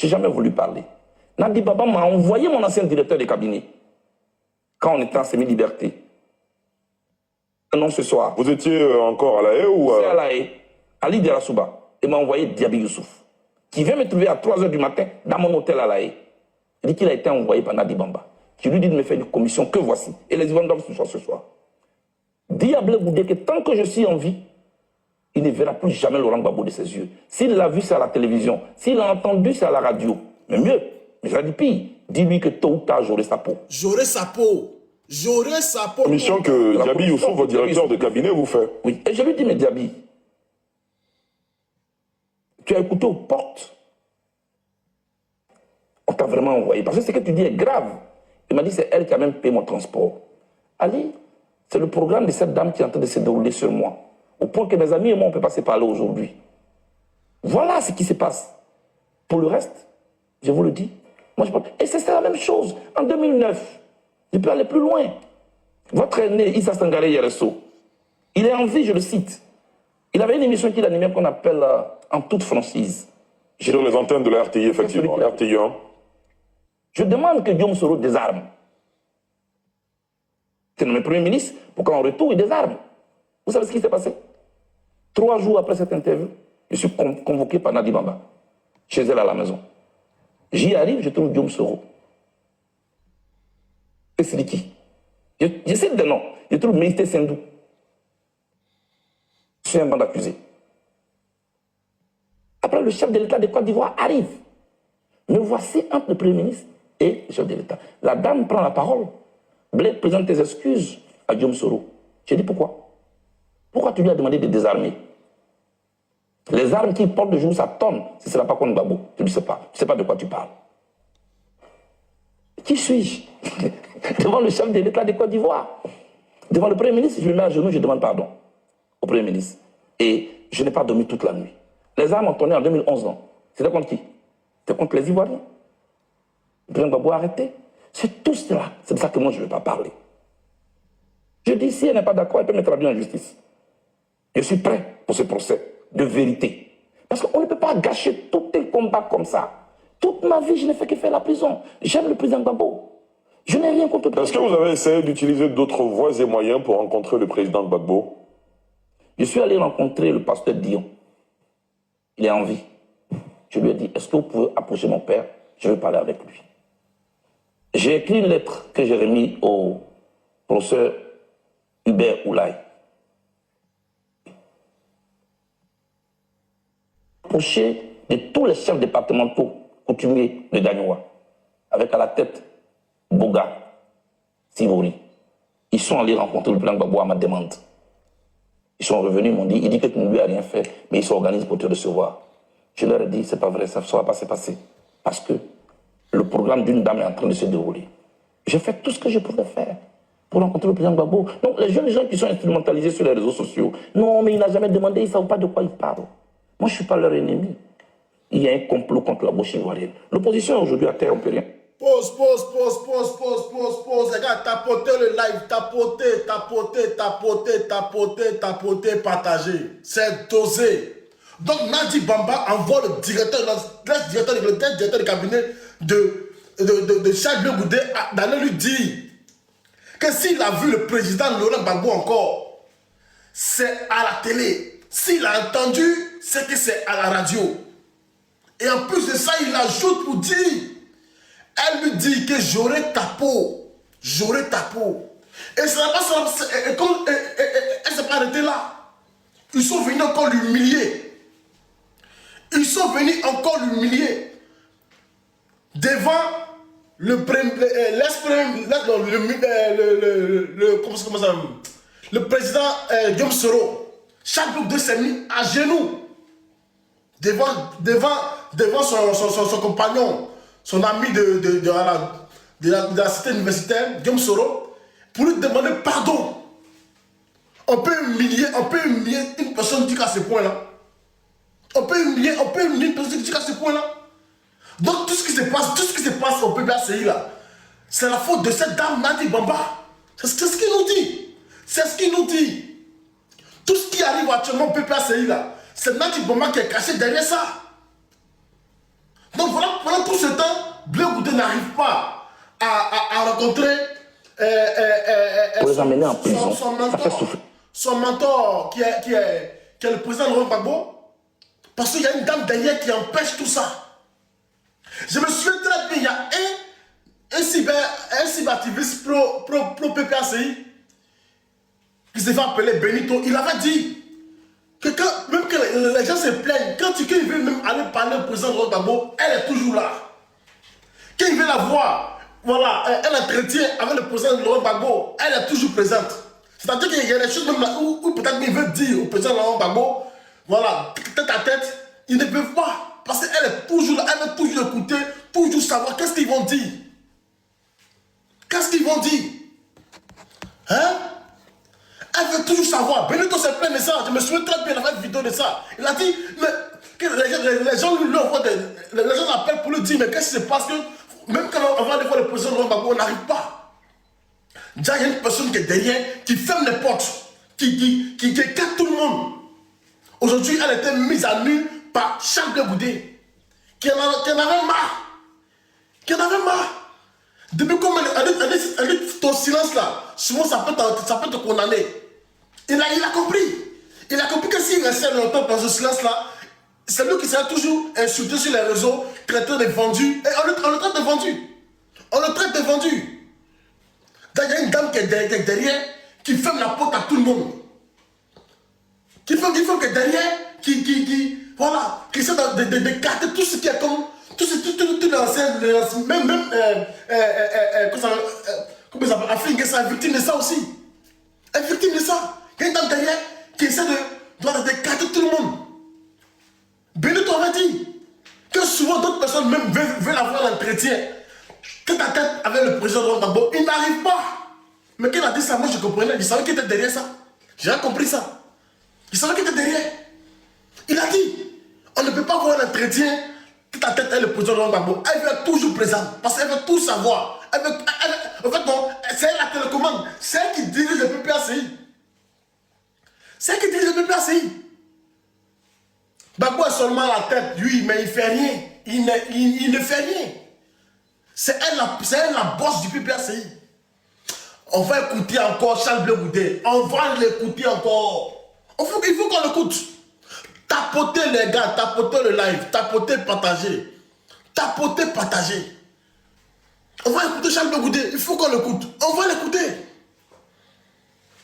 Je n'ai jamais voulu parler. Nadi Baba m'a envoyé mon ancien directeur de cabinet quand on était en semi-liberté. Non, ce soir. Vous étiez encore à La Haye ou à La Haye, Ali Diarasouba. Il m'a envoyé Diaby Youssouf, qui vient me trouver à 3 h du matin dans mon hôtel à La Haye. Il dit qu'il a été envoyé par Nadi Bamba, qui lui dit de me faire une commission que voici. Et les Yvonne doivent ce soir. Dis à Blé Goudé que tant que je suis en vie, il ne verra plus jamais Laurent Gbagbo de ses yeux. S'il l'a vu, c'est à la télévision. S'il l'a entendu, c'est à la radio. Mais mieux, mais ça dit pire, dis-lui que tôt ou tard, j'aurai sa peau. J'aurai sa peau. J'aurai sa peau. La mission que Diaby Youssouf, votre directeur de cabinet, vous fait. Oui, et je lui dis, mais Diaby, tu as écouté aux portes. On t'a vraiment envoyé. Parce que ce que tu dis est grave. Il m'a dit, c'est elle qui a même payé mon transport. Ali, c'est le programme de cette dame qui est en train de se dérouler sur moi. Au point que mes amis et moi, on ne peut pas se parler aujourd'hui. Voilà ce qui se passe. Pour le reste, je vous le dis, moi je parle. Et c'est la même chose. En 2009, je peux aller plus loin. Votre aîné, Issa Sangaré Yereso, il est en vie, je le cite. Il avait une émission qu'il animait qu'on appelle En toute franchise. Sur les antennes de la RTI, effectivement. RTI 1. Je demande que Guillaume Soro désarme. C'est nommé Premier ministre pour qu'en retour, il désarme. Vous savez ce qui s'est passé? 3 jours après cette interview, je suis convoqué par Nadi Bamba, chez elle à la maison. J'y arrive, je trouve Guillaume Soro. Et c'est qui? Je sais des noms. Je trouve Méité Sendou. Je suis un banc d'accusés. Après, le chef de l'État de Côte d'Ivoire arrive. Me voici entre le Premier ministre et le chef de l'État. La dame prend la parole. Blé présente tes excuses à Guillaume Soro. Je dis pourquoi? Pourquoi tu lui as demandé de désarmer? Les armes qu'il porte de jour, ça tonne. Ce ne sera pas contre Gbagbo. Tu ne sais pas. Tu ne sais pas de quoi tu parles. Qui suis-je? Devant le chef de l'État de Côte d'Ivoire. Devant le Premier ministre, je me mets à genoux, je demande pardon au Premier ministre. Et je n'ai pas dormi toute la nuit. Les armes ont tourné en 2011. C'était contre qui? C'était contre les Ivoiriens. Le président Gbagbo a arrêté. C'est tout cela. C'est de ça que moi, je ne veux pas parler. Je dis, si elle n'est pas d'accord, elle peut me traduire en justice. Je suis prêt pour ce procès de vérité. Parce qu'on ne peut pas gâcher tout un combat comme ça. Toute ma vie, je n'ai fait que faire la prison. J'aime le président Gbagbo. Je n'ai rien contre le Est-ce que vous avez essayé d'utiliser d'autres voies et moyens pour rencontrer le président Gbagbo? Je suis allé rencontrer le pasteur Dion. Il est en vie. Je lui ai dit, est-ce que vous pouvez approcher mon père? Je veux parler avec lui. J'ai écrit une lettre que j'ai remise au professeur Hubert Oulaye. Approché de tous les chefs départementaux coutumiers de Gagnoua, avec à la tête Boga, Sivori. Ils sont allés rencontrer le président Gbagbo à ma demande. Ils sont revenus, ils m'ont dit, il dit que tu ne lui as rien fait, mais il s'organise pour te recevoir. Je leur ai dit, c'est pas vrai, ça ne va pas se passer. Parce que le programme d'une dame est en train de se dérouler. J'ai fait tout ce que je pouvais faire pour rencontrer le président Gbagbo. Donc les jeunes gens qui sont instrumentalisés sur les réseaux sociaux, non, mais il n'a jamais demandé, ils ne savent pas de quoi ils parlent. Moi, je ne suis pas leur ennemi. Il y a un complot contre la gauche ivoirienne. L'opposition est aujourd'hui à terre, on ne peut rien. Pause. Les gars, tapotez le live, tapotez, partagez. C'est dosé. Donc, Nadi Bamba envoie le directeur de cabinet de Charles Blé Goudé d'aller lui dire que s'il a vu le président Laurent Gbagbo encore, c'est à la télé. S'il a entendu, c'est que c'est à la radio. Et en plus de ça, il ajoute pour dire, elle lui dit que j'aurai ta peau. J'aurai ta peau. Et ça n'a pas, elle s'est pas arrêtée là. Ils sont venus encore l'humilier. Devant le président Guillaume Soro. Chaque groupe de s'est mis à genoux devant son compagnon, son ami de la cité universitaire, Guillaume Soro, pour lui demander pardon. On peut humilier une personne qui est à ce point-là. On peut humilier une personne qui est à ce point-là. Donc tout ce qui se passe au PBACI là, c'est la faute de cette dame Nadi Bamba. C'est ce qu'il nous dit. Tout ce qui arrive actuellement au PPACI là, c'est Nadi Bamba qui est caché derrière ça. Donc voilà pendant tout ce temps, Blé Goudé n'arrive pas à rencontrer Pour les emmener en prison, ça fait souffrir. son mentor qui est le président Laurent Gbagbo, parce qu'il y a une dame derrière qui empêche tout ça. Je me souviens très bien, il y a un cyberactiviste pro PPACI qui s'est fait appeler Benito. Il avait dit que même que les gens se plaignent, quand il veut même aller parler au président Laurent Gbagbo, elle est toujours là. Quand il veut la voir, voilà, un entretien avec le président Laurent Gbagbo, elle est toujours présente. C'est-à-dire qu'il y a des choses même là où peut-être qu'il veut dire au président Laurent Gbagbo, voilà, tête à tête, ils ne peuvent pas. Parce qu'elle est toujours là, elle veut toujours écouter, toujours savoir qu'est-ce qu'ils vont dire. Qu'est-ce qu'ils vont dire? Hein? Elle veut toujours savoir. Benito s'est plaint de ça. Je me souviens très bien, il a fait une vidéo de ça. Il a dit, mais que les gens lui envoient les gens l'appellent pour lui dire, mais qu'est-ce qui se passe que même quand on va aller voir le président Laurent Gbagbo, on n'arrive pas. Déjà, il y a une personne qui est derrière, qui ferme les portes, qui écarte tout le monde. Aujourd'hui, elle était mise à nu par Charles Blé Goudé, qui en avait marre. Qui en avait marre. Depuis comme elle dit ton silence là, souvent ça peut te condamner. Il a compris. Il a compris que s'il restait longtemps dans ce silence là, c'est lui qui sera toujours insulté sur les réseaux, traité de vendu. Et on le traite de vendu. On le traite de vendu. Il y a une dame qui est derrière, qui ferme la porte à tout le monde. Qui est derrière, voilà, qui essaie d'écarter tout ce qui est comme, tout l'ancien, même, comment ça s'appelle, Afrique, est victime de ça aussi. Elle est victime de ça. Il y a une dame derrière qui essaie d'écarter tout le monde. Benito avait dit que souvent d'autres personnes même veulent avoir l'entretien tête à tête avec le président Laurent Gbagbo. Il n'arrive pas. Mais quand il a dit ça, moi je comprenais. Je savais qu'il était derrière ça. J'ai compris ça. Il savait qu'il était derrière. Il a dit, on ne peut pas avoir l'entretien tête à tête avec le président Laurent Gbagbo. Elle veut être toujours présente parce qu'elle veut tout savoir. En fait, non, c'est elle la télécommande. C'est elle qui dirige le PPACI. C'est elle qui dirige le PPACI. Gbagbo est seulement la tête, lui, mais il ne fait rien. Il ne fait rien. C'est elle la bosse du PPACI. On va écouter encore Charles Blé Goudé. On va l'écouter encore. Il faut qu'on l'écoute. Tapotez les gars, tapotez le live, tapotez, partagez. Tapotez, partagez. On va écouter Charles Blé Goudé. Il faut qu'on l'écoute. On va l'écouter.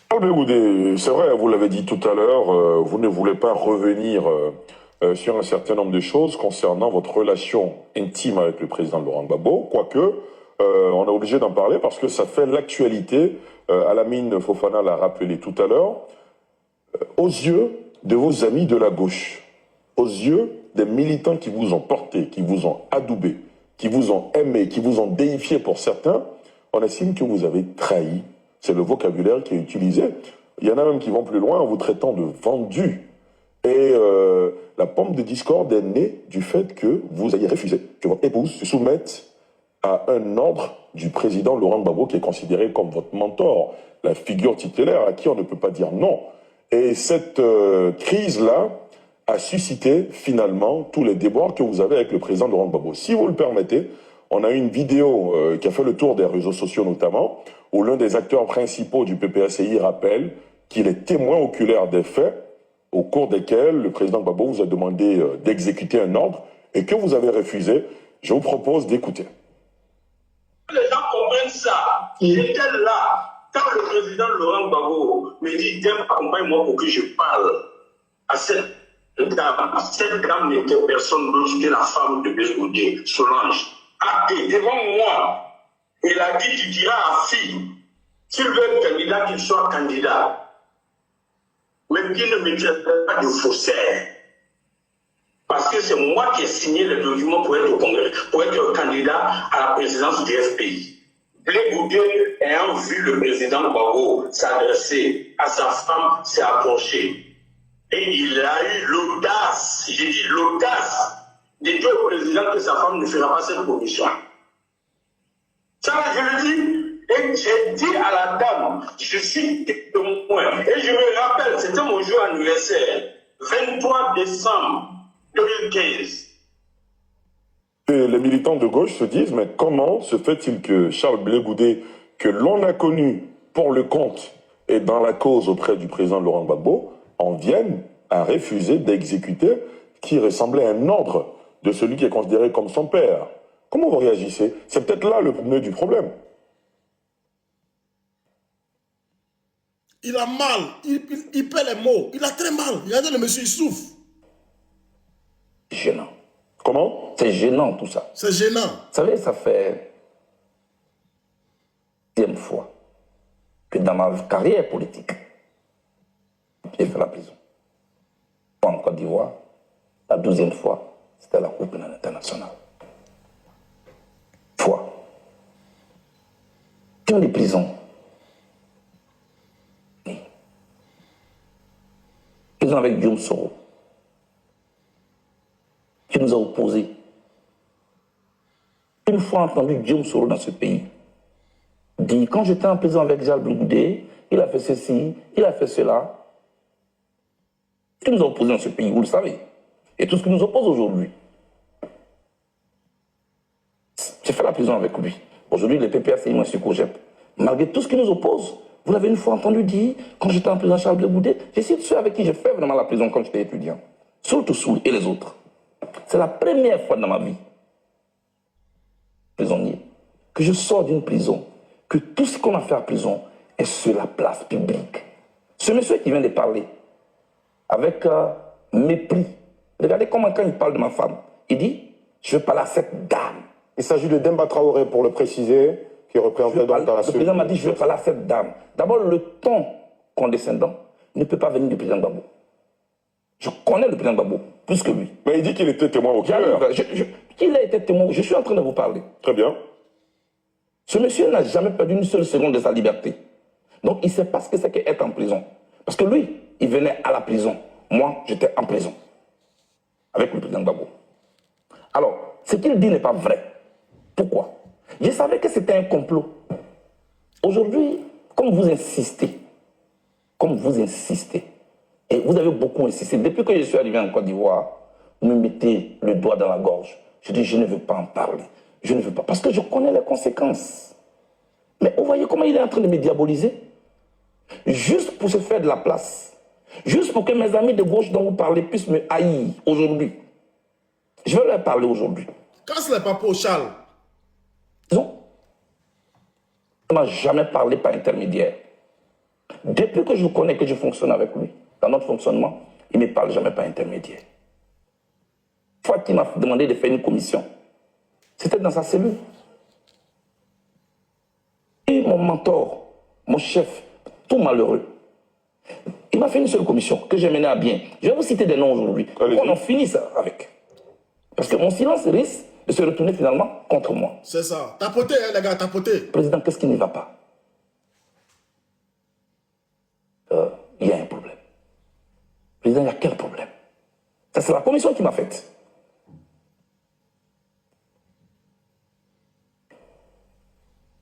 Charles Blé Goudé, c'est vrai, vous l'avez dit tout à l'heure, vous ne voulez pas revenir sur un certain nombre de choses concernant votre relation intime avec le président Laurent Gbagbo, quoique on est obligé d'en parler parce que ça fait l'actualité. Alamine Fofana l'a rappelé tout à l'heure. Aux yeux de vos amis de la gauche, aux yeux des militants qui vous ont porté, qui vous ont adoubé, qui vous ont aimé, qui vous ont déifié pour certains, on estime que vous avez trahi. C'est le vocabulaire qui est utilisé. Il y en a même qui vont plus loin en vous traitant de vendu. Et la pomme de discorde est née du fait que vous ayez refusé que votre épouse se soumette à un ordre du président Laurent Gbagbo qui est considéré comme votre mentor, la figure titulaire à qui on ne peut pas dire non. Et cette crise-là a suscité finalement tous les déboires que vous avez avec le président Laurent Gbagbo. Si vous le permettez, on a une vidéo qui a fait le tour des réseaux sociaux notamment, où l'un des acteurs principaux du PPACI rappelle qu'il est témoin oculaire des faits au cours desquels le président Gbagbo vous a demandé d'exécuter un ordre et que vous avez refusé. Je vous propose d'écouter. Les gens comprennent ça. J'étais là. Quand le président Laurent Gbagbo me dit, accompagne-moi pour que je parle à cette dame n'était personne d'autre que la femme de Blé Goudé, Solange. Et devant moi, il a dit, tu diras à fille, s'il veut être candidat, qu'il soit candidat. Mais qu'il ne me traite pas de faussaire. Parce que c'est moi qui ai signé le document pour être au Congrès, pour être candidat à la présidence du FPI. Blé Goudé, ayant vu le président Gbagbo s'adresser à sa femme, s'est approché. Et il a eu l'audace, j'ai dit l'audace, de dire au président que sa femme ne fera pas cette commission. Ça, je le dis. Et j'ai dit à la dame, je suis témoin. Et je me rappelle, c'était mon jour anniversaire, 23 décembre 2015. Et les militants de gauche se disent, mais comment se fait-il que Charles Blé Goudé, que l'on a connu pour le compte et dans la cause auprès du président Laurent Gbagbo, en vienne à refuser d'exécuter qui ressemblait à un ordre de celui qui est considéré comme son père? Comment vous réagissez? C'est peut-être là le nœud du problème. Il a mal, il perd les mots, il a très mal. Regardez le monsieur, il souffre. Gênant. Comment? C'est gênant tout ça. C'est gênant. Vous savez, ça fait la 10e fois que dans ma carrière politique, j'ai fait la prison. En Côte d'Ivoire, la 12e fois, c'était la Coupe pénale internationale. Fois. Dans les prisons, prison avec Guillaume Soro, qui nous a opposés. Une fois entendu Guillaume Soro dans ce pays dire, quand j'étais en prison avec Charles Blé Goudé, il a fait ceci, il a fait cela. Ce qui nous a opposés dans ce pays, vous le savez. Et tout ce qui nous oppose aujourd'hui. J'ai fait la prison avec lui. Aujourd'hui, les PPACI, moi, sur COGEP. Malgré tout ce qui nous oppose, vous l'avez une fois entendu dire, quand j'étais en prison Charles Blé Goudé, j'ai cité ceux avec qui j'ai fait vraiment la prison quand j'étais étudiant. Surtout Soul et les autres. C'est la première fois dans ma vie, prisonnier, que je sors d'une prison, que tout ce qu'on a fait à prison est sur la place publique. Ce monsieur qui vient de parler, avec mépris, regardez comment quand il parle de ma femme, il dit, je veux parler à cette dame. Il s'agit de Demba Traoré, pour le préciser, qui représentait donc dans la Le président m'a dit, je veux parler à cette dame. D'abord, le ton condescendant ne peut pas venir du président Gbagbo. Je connais le président Gbagbo plus que lui. Mais il dit qu'il était témoin au cœur. Qu'il a été témoin, je suis en train de vous parler. Très bien. Ce monsieur n'a jamais perdu une seule seconde de sa liberté. Donc il ne sait pas ce que c'est qu'être en prison. Parce que lui, il venait à la prison. Moi, j'étais en prison. Avec le président Gbagbo. Alors, ce qu'il dit n'est pas vrai. Pourquoi? Je savais que c'était un complot. Aujourd'hui, comme vous insistez, et vous avez beaucoup insisté, depuis que je suis arrivé en Côte d'Ivoire, vous me mettez le doigt dans la gorge. Je dis, je ne veux pas en parler. Je ne veux pas, parce que je connais les conséquences. Mais vous voyez comment il est en train de me diaboliser? Juste pour se faire de la place. Juste pour que mes amis de gauche dont vous parlez puissent me haïr aujourd'hui. Je vais leur parler aujourd'hui. Quand ce n'est pas pour Charles, Non. On n'a jamais parlé par intermédiaire. Depuis que je connais, que je fonctionne avec lui, dans notre fonctionnement, il ne me parle jamais par intermédiaire. Une fois qu'il m'a demandé de faire une commission, c'était dans sa cellule. Et mon mentor, mon chef, tout malheureux, il m'a fait une seule commission que j'ai menée à bien. Je vais vous citer des noms aujourd'hui. On en finit ça avec. Parce que mon silence risque de se retourner finalement contre moi. c'est ça. Tapotez, hein, les gars, tapotez. Président, qu'est-ce qui n'y va pas? Il y a un problème. Président, il y a quel problème? Ça, c'est la commission qui m'a faite.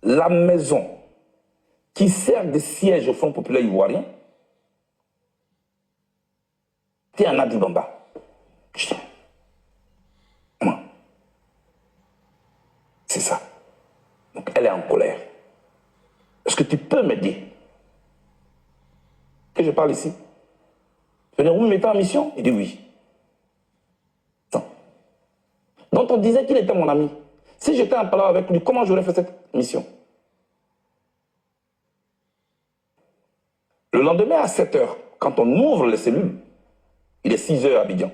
La maison qui sert de siège au Front populaire ivoirien, c'est un Nadi Bamba. Comment? C'est ça. Donc elle est en colère. Est-ce que tu peux m'aider? Que je parle ici? Je veux dire, vous me mettez en mission? Il dit oui. Non. Donc on disait qu'il était mon ami. Si j'étais en parlant avec lui, comment j'aurais fait cette mission? Le lendemain à 7 h, quand on ouvre les cellules, il est 6 h à Abidjan.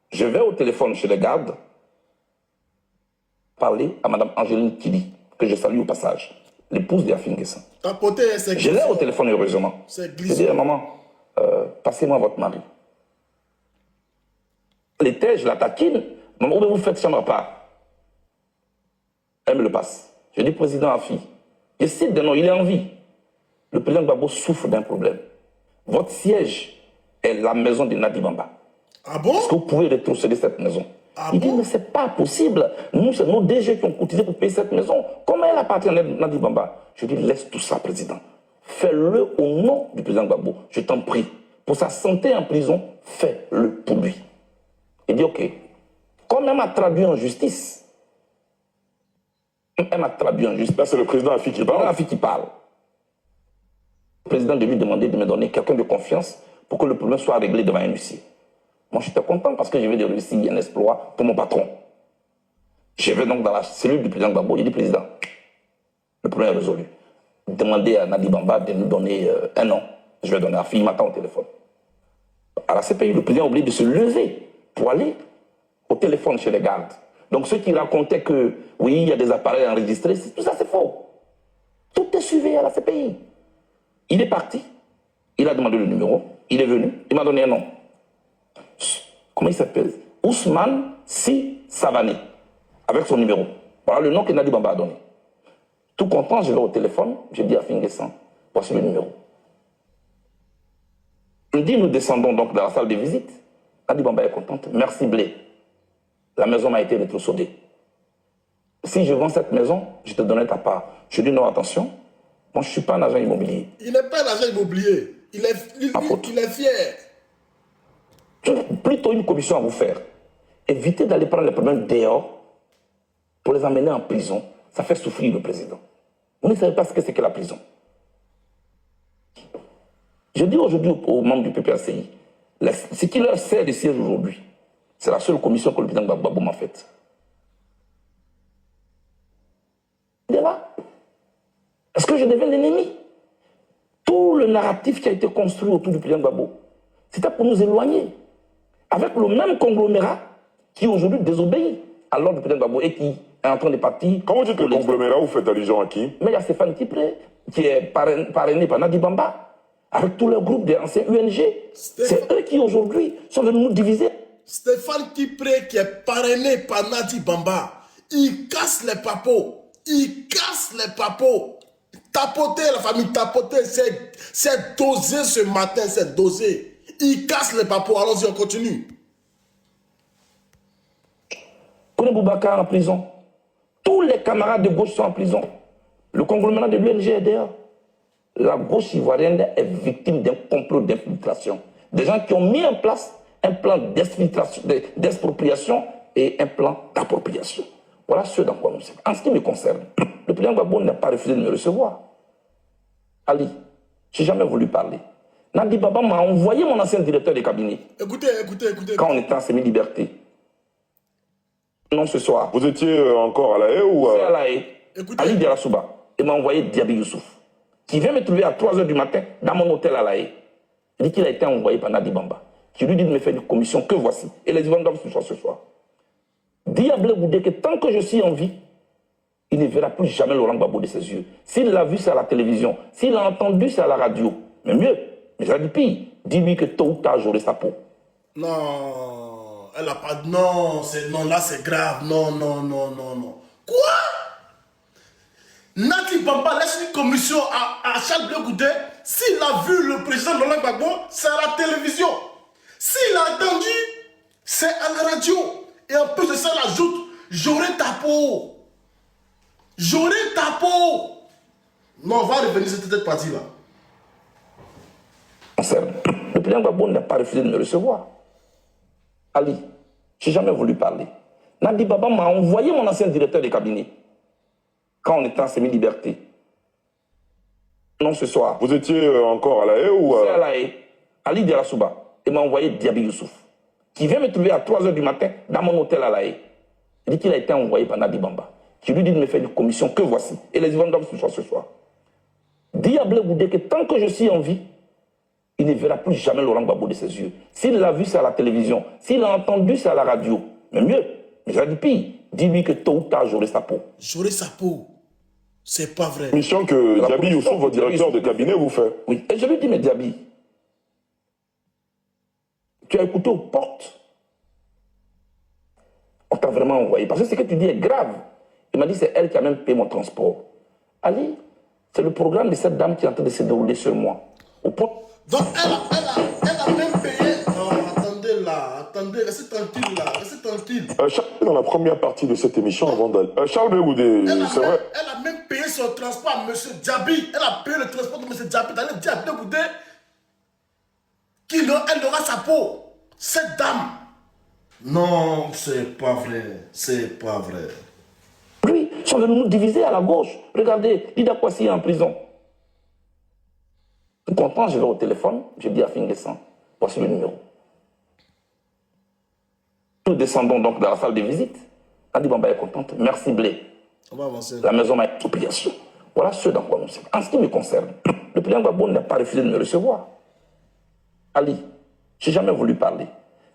Je vais au téléphone chez les gardes parler à Mme Angéline Kili, que je salue au passage, l'épouse d'Yafin Guessin. Tapotez, c'est Je l'ai au téléphone, heureusement. C'est Je dis, maman, passez-moi votre mari. L'été, je la taquine. Maman, où vous faites chambre à part? Elle me le passe. Je dis, président Afi, je cite des noms, il est en vie. Le président Gbagbo souffre d'un problème. Votre siège est la maison de Nadi Bamba. Ah bon? Est-ce que vous pouvez rétrocéder cette maison? Ah il dit, bon? mais c'est pas possible. Nous, c'est nos DG qui ont cotisé pour payer cette maison. Comment elle appartient à Nadi Bamba? Je dis, laisse tout ça, président. Fais-le au nom du président Gbagbo. Je t'en prie. Pour sa santé en prison, fais-le pour lui. Il dit, ok. Quand même a traduit en justice, Elle m'a traduit en juste. Là, c'est le président Afi qui Le président parle. Afi qui parle. Le président de lui demander de me donner quelqu'un de confiance pour que le problème soit réglé devant un huissier. Moi, j'étais content parce que je vais de réussir un exploit pour mon patron. Je vais donc dans la cellule du président Gbagbo. Il dit, président, le problème est résolu. Demandez à Nadi Bamba de nous donner un nom. Je vais donner à Afi, il m'attend au téléphone. À la CPI, le président a oublié de se lever pour aller au téléphone chez les gardes. Donc ceux qui racontaient que, oui, il y a des appareils enregistrés, tout ça c'est faux. Tout est suivi à la CPI. Il est parti, il a demandé le numéro, il est venu, il m'a donné un nom. Comment il s'appelle? Ousmane Si Savani, avec son numéro. Voilà le nom que Nadi Bamba a donné. Tout content, je vais au téléphone, je dis à Fingessan, voici le numéro. Il dit, nous descendons donc dans la salle de visite. Nadi Bamba est contente. Merci Blé. La maison m'a été rétrocédée. Si je vends cette maison, je te donnerai ta part. Je dis non, attention, moi je ne suis pas un agent immobilier. Il n'est pas un agent immobilier. Il est fier. J'ai plutôt une commission à vous faire. Évitez d'aller prendre les problèmes dehors pour les amener en prison. Ça fait souffrir le président. Vous ne savez pas ce que c'est que la prison. Je dis aujourd'hui aux membres du PPACI, ce qui leur sert de siège aujourd'hui, c'est la seule commission que le président Gbagbo m'a faite. Il est là. Est-ce que je deviens l'ennemi? Tout le narratif qui a été construit autour du président Gbagbo, c'était pour nous éloigner. Avec le même conglomérat qui aujourd'hui désobéit à l'ordre du président Gbagbo et qui est en train de partir. Quand vous dites le conglomérat, vous faites allusion à qui? Mais il y a Stéphane Tipré, qui est parrainé par Nadi Bamba, avec tout le groupe des anciens UNG. C'est eux qui aujourd'hui sont venus nous diviser. Stéphane Tipré, qui est parrainé par Nadi Bamba, il casse les papos. Il casse les papos. Tapoter, la famille tapoter, c'est dosé ce matin, c'est dosé. Il casse les papos. Allons-y, on continue. Kone Boubacar en prison. Tous les camarades de gauche sont en prison. Le conglomérat de l'UNG est dehors. La gauche ivoirienne est victime d'un complot d'infiltration. Des gens qui ont mis en place un plan d'expropriation et un plan d'appropriation. Voilà ce dans quoi nous sommes. En ce qui me concerne, le président Gbagbo n'a pas refusé de me recevoir. Ali, je n'ai jamais voulu parler. Nadi Bamba m'a envoyé mon ancien directeur de cabinet. Écoutez. Quand on était en semi-liberté. Non, ce soir. Vous étiez encore à La Haye ou à La Haye. Écoutez. Ali Diarasouba. Il m'a envoyé Diaby Youssouf, qui vient me trouver à 3 h du matin dans mon hôtel à La Haye. Il dit qu'il a été envoyé par Nadi Bamba. Qui lui dit de me faire une commission que voici. Et les Ivoiriens doivent ce soir. Diable Goudé que tant que je suis en vie, il ne verra plus jamais Laurent Gbagbo de ses yeux. S'il l'a vu, c'est à la télévision. S'il l'a entendu, c'est à la radio. Mais mieux, mais j'ai dit pire, dis-lui que tôt ou tard, j'aurai sa peau. Non, elle a pas... Non, là c'est grave. Non. Quoi? Nadi Bamba laisse une commission à Charles Blé Goudé. S'il a vu le président Laurent Gbagbo, c'est à la télévision. S'il a entendu, c'est à la radio. Et en plus de ça, il ajoute, j'aurai ta peau. J'aurai ta peau. Non, on va revenir sur cette partie-là. Le président Gbagbo n'a pas refusé de me recevoir. Ali, je n'ai jamais voulu parler. Nadi Bamba m'a envoyé mon ancien directeur de cabinet. Quand on était en semi-liberté. Non, ce soir. vous étiez encore à La Haye ou C'est à La Haye. Ali Diarasouba. Il m'a envoyé Diaby Youssouf, qui vient me trouver à 3 h du matin dans mon hôtel à La Haye. Il dit qu'il a été envoyé par Nadi Bamba, qui lui dit de me faire une commission que voici. Et les Ivoiriens doivent ce soir. Diable Goudé que tant que je suis en vie, il ne verra plus jamais Laurent Gbagbo de ses yeux. S'il l'a vu, c'est à la télévision. S'il l'a entendu, c'est à la radio. Mais mieux, mais j'ai dit pire, dis-lui que tôt ou tard, j'aurai sa peau. J'aurai sa peau. C'est pas vrai. mission que Diaby Youssouf, votre directeur de cabinet, vous fait? Oui, et je lui dis, mais Diaby, tu as écouté aux portes. On t'a vraiment envoyé. Parce que ce que tu dis est grave. Il m'a dit, c'est elle qui a même payé mon transport. Ali, c'est le programme de cette dame qui est en train de se dérouler sur moi. Au point. Donc elle a même payé. Non, attendez, restez tranquille là, restez tranquille. Dans la première partie de cette émission, avant d'aller... Charles Blé Goudé, c'est vrai. Elle a même payé son transport à M. Diaby. Elle a payé le transport de M. Diaby d'aller dire à Blé Goudé qu'elle aura sa peau. Cette dame. Non, c'est pas vrai. C'est pas vrai. Lui, sont venus nous diviser à la gauche. Regardez, Dida Kwasi est en prison. Tout content, je vais au téléphone, je dis à Fingessan, voici le numéro. Nous descendons donc dans la salle de visite. Nadi Bamba est contente. Merci Blé. On va avancer. La maison m'a expropriation. Voilà ce dans quoi nous sommes. En ce qui me concerne, le président Gbagbo n'a pas refusé de me recevoir. Ali, je n'ai jamais voulu parler.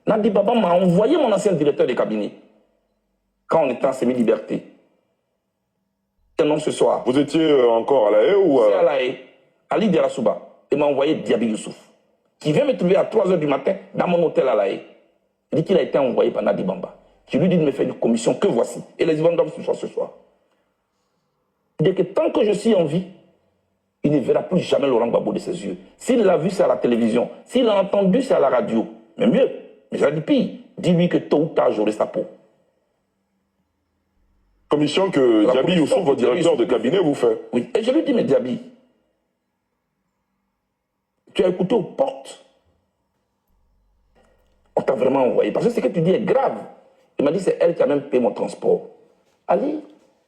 Nadi Baba m'a envoyé mon ancien directeur de cabinet quand on était en semi-liberté. Et non, ce soir. Vous étiez encore à La Haye ou C'est à La Haye, Ali Derasouba, et m'a envoyé Diaby Youssouf, qui vient me trouver à 3 h du matin dans mon hôtel à La Haye. Il dit qu'il a été envoyé par Nadi Bamba, qui lui dit de me faire une commission que voici. Et les Ivan doivent ce soir. Il dit que tant que je suis en vie, il ne verra plus jamais Laurent Gbagbo de ses yeux. S'il l'a vu, c'est à la télévision. S'il l'a entendu, c'est à la radio. Mais mieux, mais j'ai dit pire, dis-lui que tôt ou tard, j'aurai sa peau. commission que Diaby Youssouf, votre directeur de cabinet, vous fait? Oui, et je lui dis, mais Diaby, tu as écouté aux portes. On t'a vraiment envoyé. Parce que ce que tu dis est grave. Il m'a dit, c'est elle qui a même payé mon transport. Ali,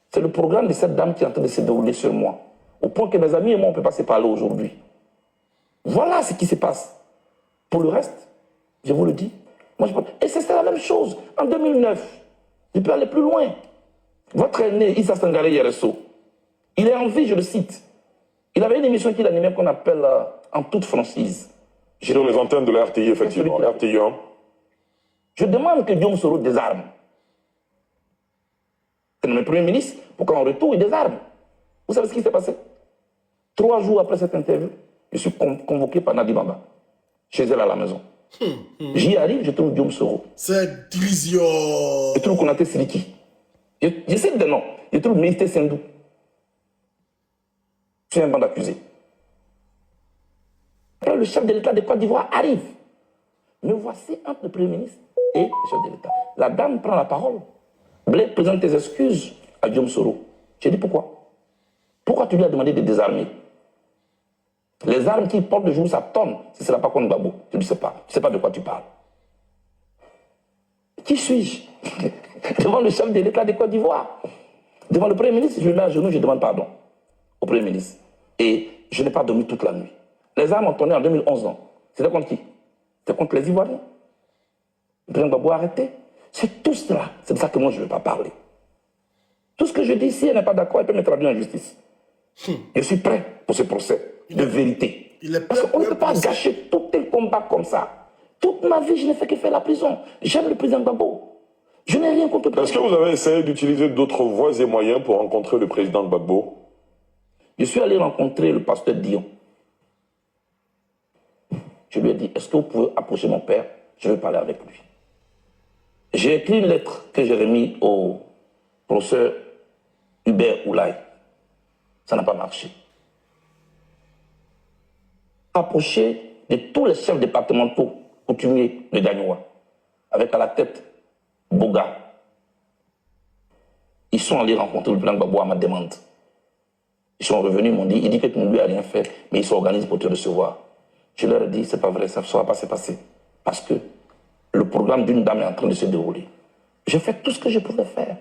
c'est le programme de cette dame qui est en train de se dérouler sur moi. Au point que mes amis et moi, on ne peut pas se parler aujourd'hui. Voilà ce qui se passe. Pour le reste, je vous le dis. Moi, et c'est la même chose. En 2009, je peux aller plus loin. Votre aîné, Issa Sangaré Yereso, il est en vie, je le cite. Il avait une émission qu'il animait qu'on appelle En toute franchise. Sur les antennes de la RTI, effectivement. RTI 1. Je demande que Guillaume Soro désarme. C'est le Premier ministre pour qu'en retour, il désarme. Vous savez ce qui s'est passé? 3 jours après cette interview, je suis convoqué par Nadi Bamba, chez elle à la maison. J'y arrive, je trouve Guillaume Soro. C'est division. Je trouve Konaté Siliki. Je sais des noms. Je trouve Méité Sendou. Je suis un banc d'accusés. Après, le chef de l'État de Côte d'Ivoire arrive. Me voici entre le Premier ministre et le chef de l'État. La dame prend la parole. Blé, présente tes excuses à Guillaume Soro. J'ai dit pourquoi? Pourquoi tu lui as demandé de désarmer? Les armes qu'il porte de jour, ça tonne. Ce ne sera pas contre Gbagbo. Je ne sais pas. Je ne sais pas de quoi tu parles. Qui suis-je? Devant le chef de l'État de Côte d'Ivoire. Devant le Premier ministre, je me mets à genoux, je demande pardon au Premier ministre. Et je n'ai pas dormi toute la nuit. Les armes ont tourné en 2011. C'était contre qui? C'était contre les Ivoiriens. Le président Gbagbo a arrêté. C'est tout cela. C'est de ça que moi, je ne veux pas parler. Tout ce que je dis, si elle n'est pas d'accord, elle peut me traduire en justice. Je suis prêt pour ce procès de vérité. Parce qu'on ne peut pas gâcher tout un combat comme ça. Toute ma vie, je n'ai fait que faire la prison. J'aime le président Gbagbo. Je n'ai rien contre le président. Est-ce que vous avez essayé d'utiliser d'autres voies et moyens pour rencontrer le président Gbagbo? Je suis allé rencontrer le pasteur Dion. Je lui ai dit, est-ce que vous pouvez approcher mon père? Je veux parler avec lui. J'ai écrit une lettre que j'ai remise au professeur Hubert Oulay. Ça n'a pas marché. Approcher de tous les chefs départementaux coutumiers de Gagnoua, avec à la tête Boga. Ils sont allés rencontrer le président Gbagbo à ma demande. Ils sont revenus, ils m'ont dit, il dit que tu ne lui as rien fait, mais il s'organise pour te recevoir. Je leur ai dit, c'est pas vrai, ça ne va pas se passer. Parce que le programme d'une dame est en train de se dérouler. J'ai fait tout ce que je pouvais faire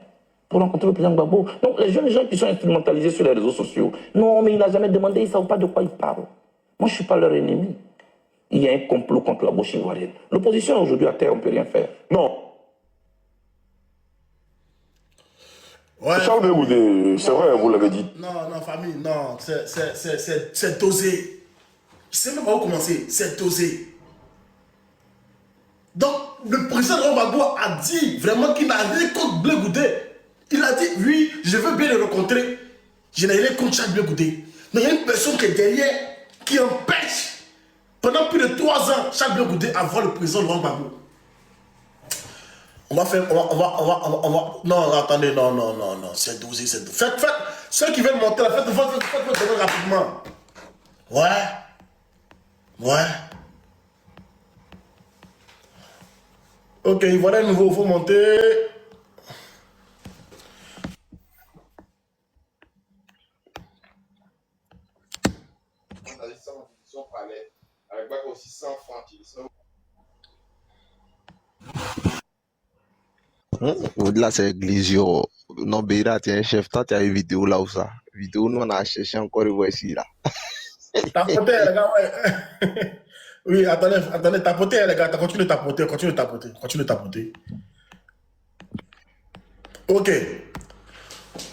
pour rencontrer le président Gbagbo. Donc les jeunes gens qui sont instrumentalisés sur les réseaux sociaux, non, mais il n'a jamais demandé, ils ne savent pas de quoi ils parlent. Moi, je ne suis pas leur ennemi. Il y a un complot contre la gauche ivoirienne. L'opposition aujourd'hui à terre, on ne peut rien faire. Non. Ouais, Charles Bégoudé, c'est vrai, vous l'avez dit. Non, famille, non, c'est dosé. Je sais même pas où commencer, c'est dosé. Donc, le président Gbagbo a dit vraiment qu'il n'a rien contre Blé Goudé. Il a dit, oui, je veux bien le rencontrer. Je n'ai rien contre Charles Blé Goudé. Mais il y a une personne qui est derrière, qui empêche, pendant plus de 3 ans, Charles Blé Goudé à voir le président Gbagbo. On va faire, non, attendez, non, c'est dosé, c'est dosé. Faites, ceux qui veulent monter, faites votre rapidement. Ouais. Ok, voilà un nouveau, il faut monter. Au-delà, c'est Glizio. non, Beira, tu es un chef. Toi, tu as une vidéo là où ça. Vidéo, nous, on a cherché encore et voici là. Tapoter, les gars, ouais. Oui, attendez, tapoter, les gars, continue de tapoter. Ok.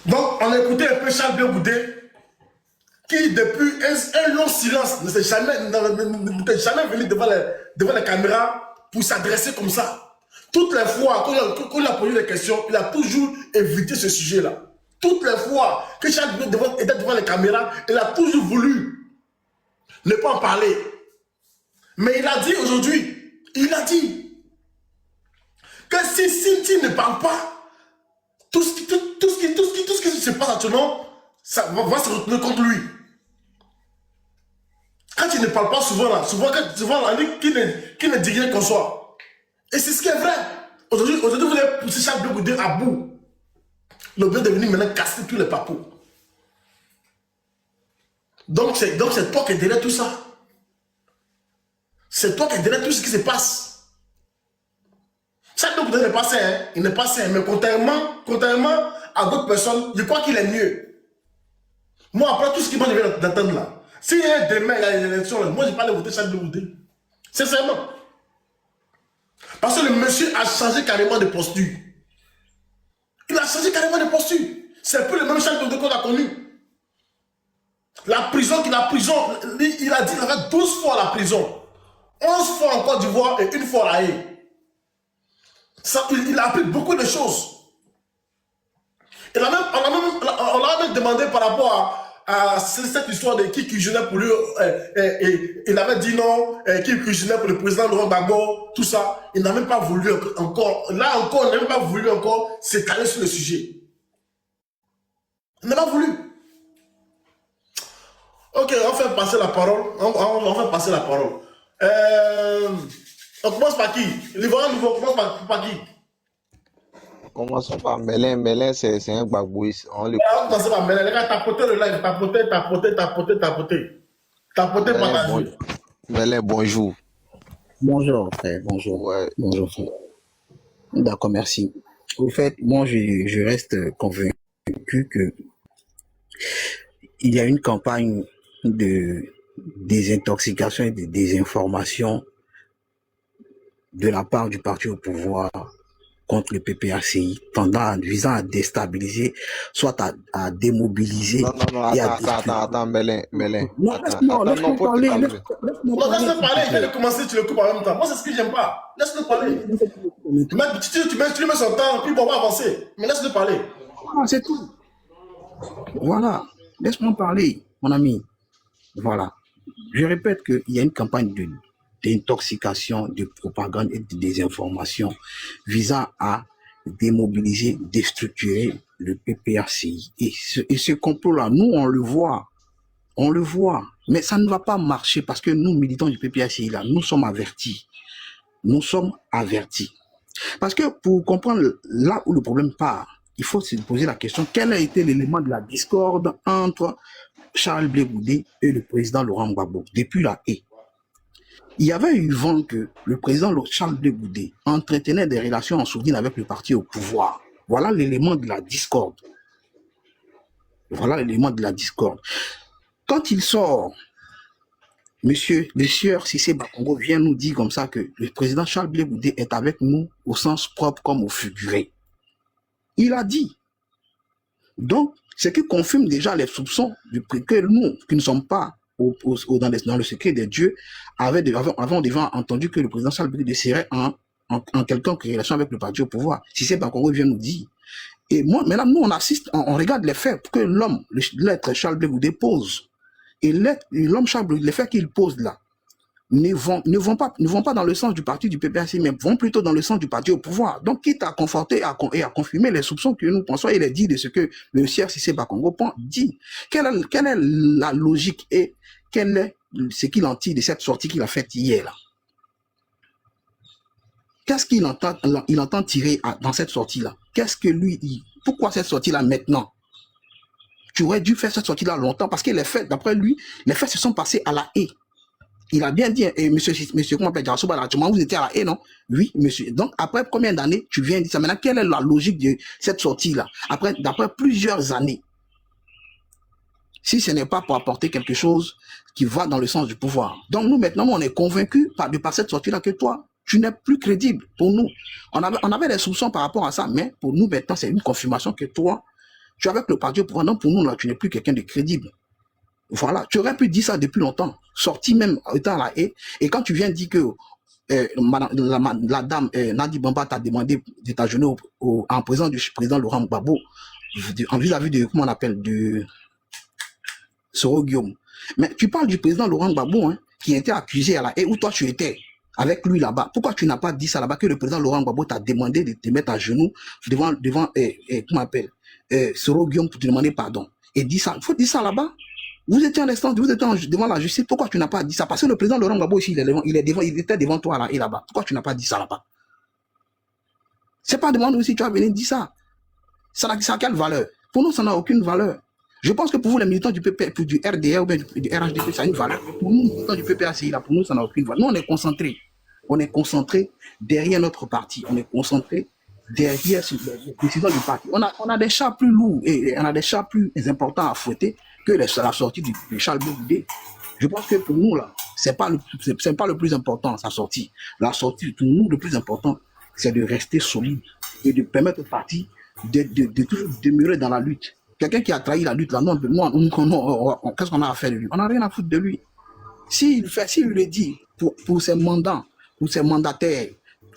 Donc, on a écouté un peu Charles Blé Goudé, qui, depuis un long silence, ne s'est jamais venu devant les caméras pour s'adresser comme ça. Toutes les fois qu'on lui a posé des questions, il a toujours évité ce sujet-là. Toutes les fois que Charles Blé était devant les caméras, il a toujours voulu ne pas en parler. Mais il a dit aujourd'hui, que si ne parle pas, tout ce qui se passe actuellement, ça va se retourner contre lui. Quand il ne parle pas souvent, on dit qu'il ne dit rien qu'on soit. Et c'est ce qui est vrai. Aujourd'hui, vous allez pousser Charles Blé Goudé à bout. Le bien de venir maintenant casser tous les papous. Donc c'est toi qui es derrière tout ça. C'est toi qui es derrière tout ce qui se passe. Charles Blé Goudé n'est pas sain, hein? Il n'est pas sain, mais contrairement à d'autres personnes, je crois qu'il est mieux. Moi, après tout ce qu'il m'a dit d'entendre là, si demain il y a une élection, moi je ne vais pas aller voter Charles Blé Goudé. Sincèrement. Parce que le monsieur a changé carrément de posture. Il a changé carrément de posture. C'est plus le même Charles Blé Goudé qu'on a connu. La prison, il a dit qu'il avait 12 fois la prison. 11 fois en Côte d'Ivoire et une fois à Haye. Il a appris beaucoup de choses. On l'a même demandé par rapport à cette histoire de qui cuisinait pour lui. Il avait dit non, qui cuisinait pour le président Laurent Gbagbo, tout ça. Il n'a même pas voulu encore. Là encore, il n'a même pas voulu encore s'étaler sur le sujet. Il n'a pas voulu. Ok, on fait passer la parole. On commence par qui? L'Ivoirien nouveau, on commence par qui? Commençons par Melin. Melin, c'est un Gbagboïs. On le On commence par Melin. Les gars, tapotez le live. Tapotez par la vie. Melin, bonjour. Bonjour, frère. Bonjour. Ouais. Bonjour, frère. D'accord, merci. Au fait, moi, je reste convaincu que il y a une campagne de désintoxication et de désinformation de la part du parti au pouvoir contre le PPACI, visant à déstabiliser, soit à démobiliser. Non, attends, Melin. Non, laisse-moi parler. Non, laisse-le parler, il vient de commencer, tu le coupes en même temps. Moi, c'est ce que j'aime pas. Laisse-le parler. Tu lui mets son temps, puis on va avancer. Mais laisse-le parler. Voilà, c'est tout. Voilà, laisse-moi parler, mon ami. Voilà. Je répète qu'il y a une campagne d'intoxication, de propagande et de désinformation visant à démobiliser, déstructurer le PPACI. Et ce complot-là, nous, on le voit. Mais ça ne va pas marcher parce que nous, militants du PPACI, là, nous sommes avertis. Parce que pour comprendre là où le problème part, il faut se poser la question, quel a été l'élément de la discorde entre Charles Blé Goudé et le président Laurent Gbagbo depuis la Haye? Il y avait eu vent que le président Charles Blé Goudé entretenait des relations en sourdine avec le parti au pouvoir. Voilà l'élément de la discorde. Quand il sort, le sieur Cissé Bakongo vient nous dire comme ça que le président Charles Blé Goudé est avec nous au sens propre comme au figuré. Il a dit. Donc, ce qui confirme déjà les soupçons que nous, qui ne sommes pas dans le secret des dieux, avons déjà entendu que le président Charles Blé Goudé serait en quelconque relation avec le parti au pouvoir. Cissé Bakongo vient nous dire. Et maintenant, nous, on assiste, on regarde les faits que l'être Charles Blé Goudé pose. Et l'homme Charles Blé Goudé, les faits qu'il pose là, ne vont pas dans le sens du parti du PPACI, mais vont plutôt dans le sens du parti au pouvoir. Donc, quitte à conforter et à confirmer les soupçons que nous pensons et les dits de ce que le sieur Cissé Bakongo dit. Quelle est la logique et quel est ce qu'il en tire de cette sortie qu'il a faite hier là? Qu'est-ce qu'il entend tirer dans cette sortie-là? Qu'est-ce que lui dit? Pourquoi cette sortie-là maintenant? Tu aurais dû faire cette sortie-là longtemps parce que les faits, d'après lui, les faits se sont passés à la Haye. Il a bien dit, et monsieur, comment on appelle, Jassouba, là, vous étiez à la haie, non? Oui, monsieur. Donc, après combien d'années tu viens dire ça? Maintenant, quelle est la logique de cette sortie-là? D'après plusieurs années, si ce n'est pas pour apporter quelque chose qui va dans le sens du pouvoir. Donc, nous, maintenant, on est convaincus par cette sortie-là que toi, tu n'es plus crédible pour nous. On avait des soupçons par rapport à ça, mais pour nous, maintenant, c'est une confirmation que toi, tu es avec le parti au pouvoir. Donc, pour nous, là, tu n'es plus quelqu'un de crédible. Voilà, tu aurais pu dire ça depuis longtemps, sorti même étant à la haie. Et quand tu viens dire que la dame Nadi Bamba t'a demandé de t'agenouiller en présence du président Laurent Gbagbo, en vis-à-vis de, comment on appelle, de Soro Guillaume. Mais tu parles du président Laurent Gbagbo, hein, qui a été accusé à la haie, où toi tu étais avec lui là-bas. Pourquoi tu n'as pas dit ça là-bas, que le président Laurent Gbagbo t'a demandé de te mettre à genoux devant comment on appelle, Soro Guillaume pour te demander pardon? Et dis ça, il faut dire ça là-bas. Vous étiez en instance, vous étiez devant la justice, pourquoi tu n'as pas dit ça? Parce que le président Laurent Gbagbo ici, il était devant toi là et là-bas. Pourquoi tu n'as pas dit ça là-bas? C'est pas demande aussi, tu as venu dire ça. Ça a quelle valeur? Pour nous, ça n'a aucune valeur. Je pense que pour vous, les militants du PP, du RDR ou bien du RHDP, ça a une valeur. Pour nous, les militants du PPACI, là, pour nous, ça n'a aucune valeur. Nous, on est concentrés. On est concentrés derrière notre parti. On est concentrés derrière les décisions du parti. On a des chats plus lourds et on a des chats plus importants à fouetter que la sortie de Charles Goudé. Je pense que pour nous, là, c'est pas le plus important, sa sortie. La sortie, pour nous, le plus important, c'est de rester solide et de permettre au parti de toujours demeurer dans la lutte. Quelqu'un qui a trahi la lutte, là, non, qu'est-ce qu'on a à faire de lui? On n'a rien à foutre de lui. S'il le dit pour ses mandants, pour ses mandataires,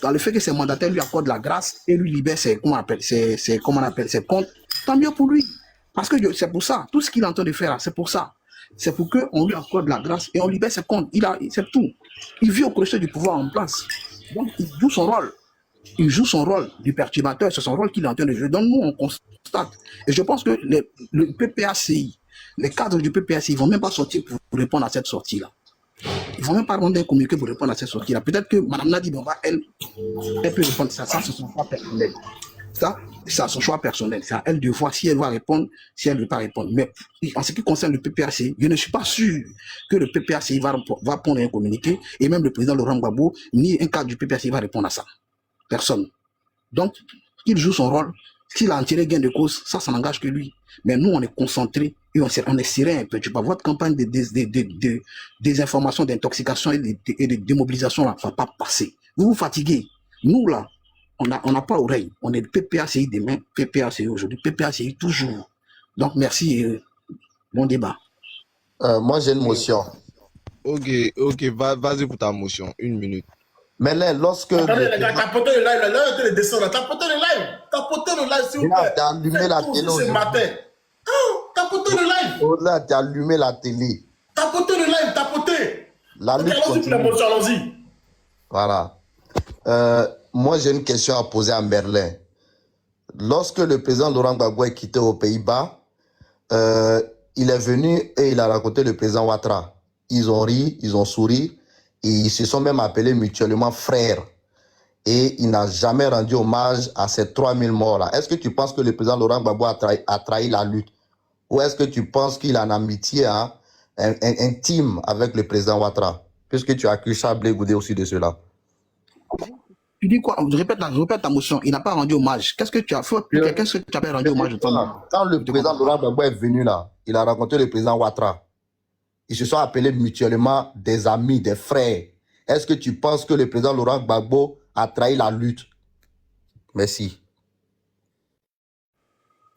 dans le fait que ses mandataires lui accordent la grâce et lui libèrent ses comptes, tant mieux pour lui. Parce que c'est pour ça, tout ce qu'il est en train de faire, c'est pour ça. C'est pour qu'on lui accorde la grâce et on libère ses comptes. C'est tout. Il vit au crochet du pouvoir en place. Donc, il joue son rôle. Il joue son rôle du perturbateur, c'est son rôle qu'il est en train de jouer. Donc, nous, on constate. Et je pense que le PPACI, les cadres du PPACI, ils ne vont même pas sortir pour répondre à cette sortie-là. Ils ne vont même pas rendre un communiqué pour répondre à cette sortie-là. Peut-être que Mme Nadi Bamba, elle peut répondre. Ça, c'est son choix personnel. Ça, c'est son choix personnel. C'est à elle de voir si elle va répondre, si elle ne veut pas répondre. Mais en ce qui concerne le PPACI, je ne suis pas sûr que le PPACI va prendre un communiqué, et même le président Laurent Gbagbo, ni un cadre du PPACI va répondre à ça. Personne. Donc, qu'il joue son rôle, s'il a en tiré gain de cause, ça n'engage que lui. Mais nous, on est concentrés et on est serein un peu. Tu vois, votre campagne de désinformation, d'intoxication et de démobilisation là, ne va pas passer. Vous vous fatiguez. Nous, là, on n'a pas oreille. On est le PPACI demain, PPACI aujourd'hui, PPACI toujours. Donc, merci. Bon débat. Moi, j'ai une motion. Ok, vas-y pour ta motion. 1 minute. Mais là, lorsque... Attendez, les gars, tapotez le live, là, arrêtez de descendre, tapotez le live, s'il vous plaît. T'as allumé la télé ce matin. Tapotez le live. Au-delà, t'as allumé la télé. Tapotez le live, tapotez. La lutte continue. Allons-y. Voilà. Moi, j'ai une question à poser à Merlin. Lorsque le président Laurent Gbagbo est quitté aux Pays-Bas, il est venu et il a raconté le président Ouattara. Ils ont ri, ils ont souri. Et ils se sont même appelés mutuellement frères. Et il n'a jamais rendu hommage à ces 3000 morts-là. Est-ce que tu penses que le président Laurent Gbagbo a trahi la lutte? Ou est-ce que tu penses qu'il a une amitié intime avec le président Ouattara? Puisque tu accuses Charles Goudé aussi de cela. Tu dis quoi? Je répète ta motion. Il n'a pas rendu hommage. Qu'est-ce que tu as fait? Qu'est-ce que tu as rendu hommage? Quand le président Laurent Gbagbo est venu là, il a rencontré le président Ouattara. Ils se sont appelés mutuellement des amis, des frères. Est-ce que tu penses que le président Laurent Gbagbo a trahi la lutte? Merci.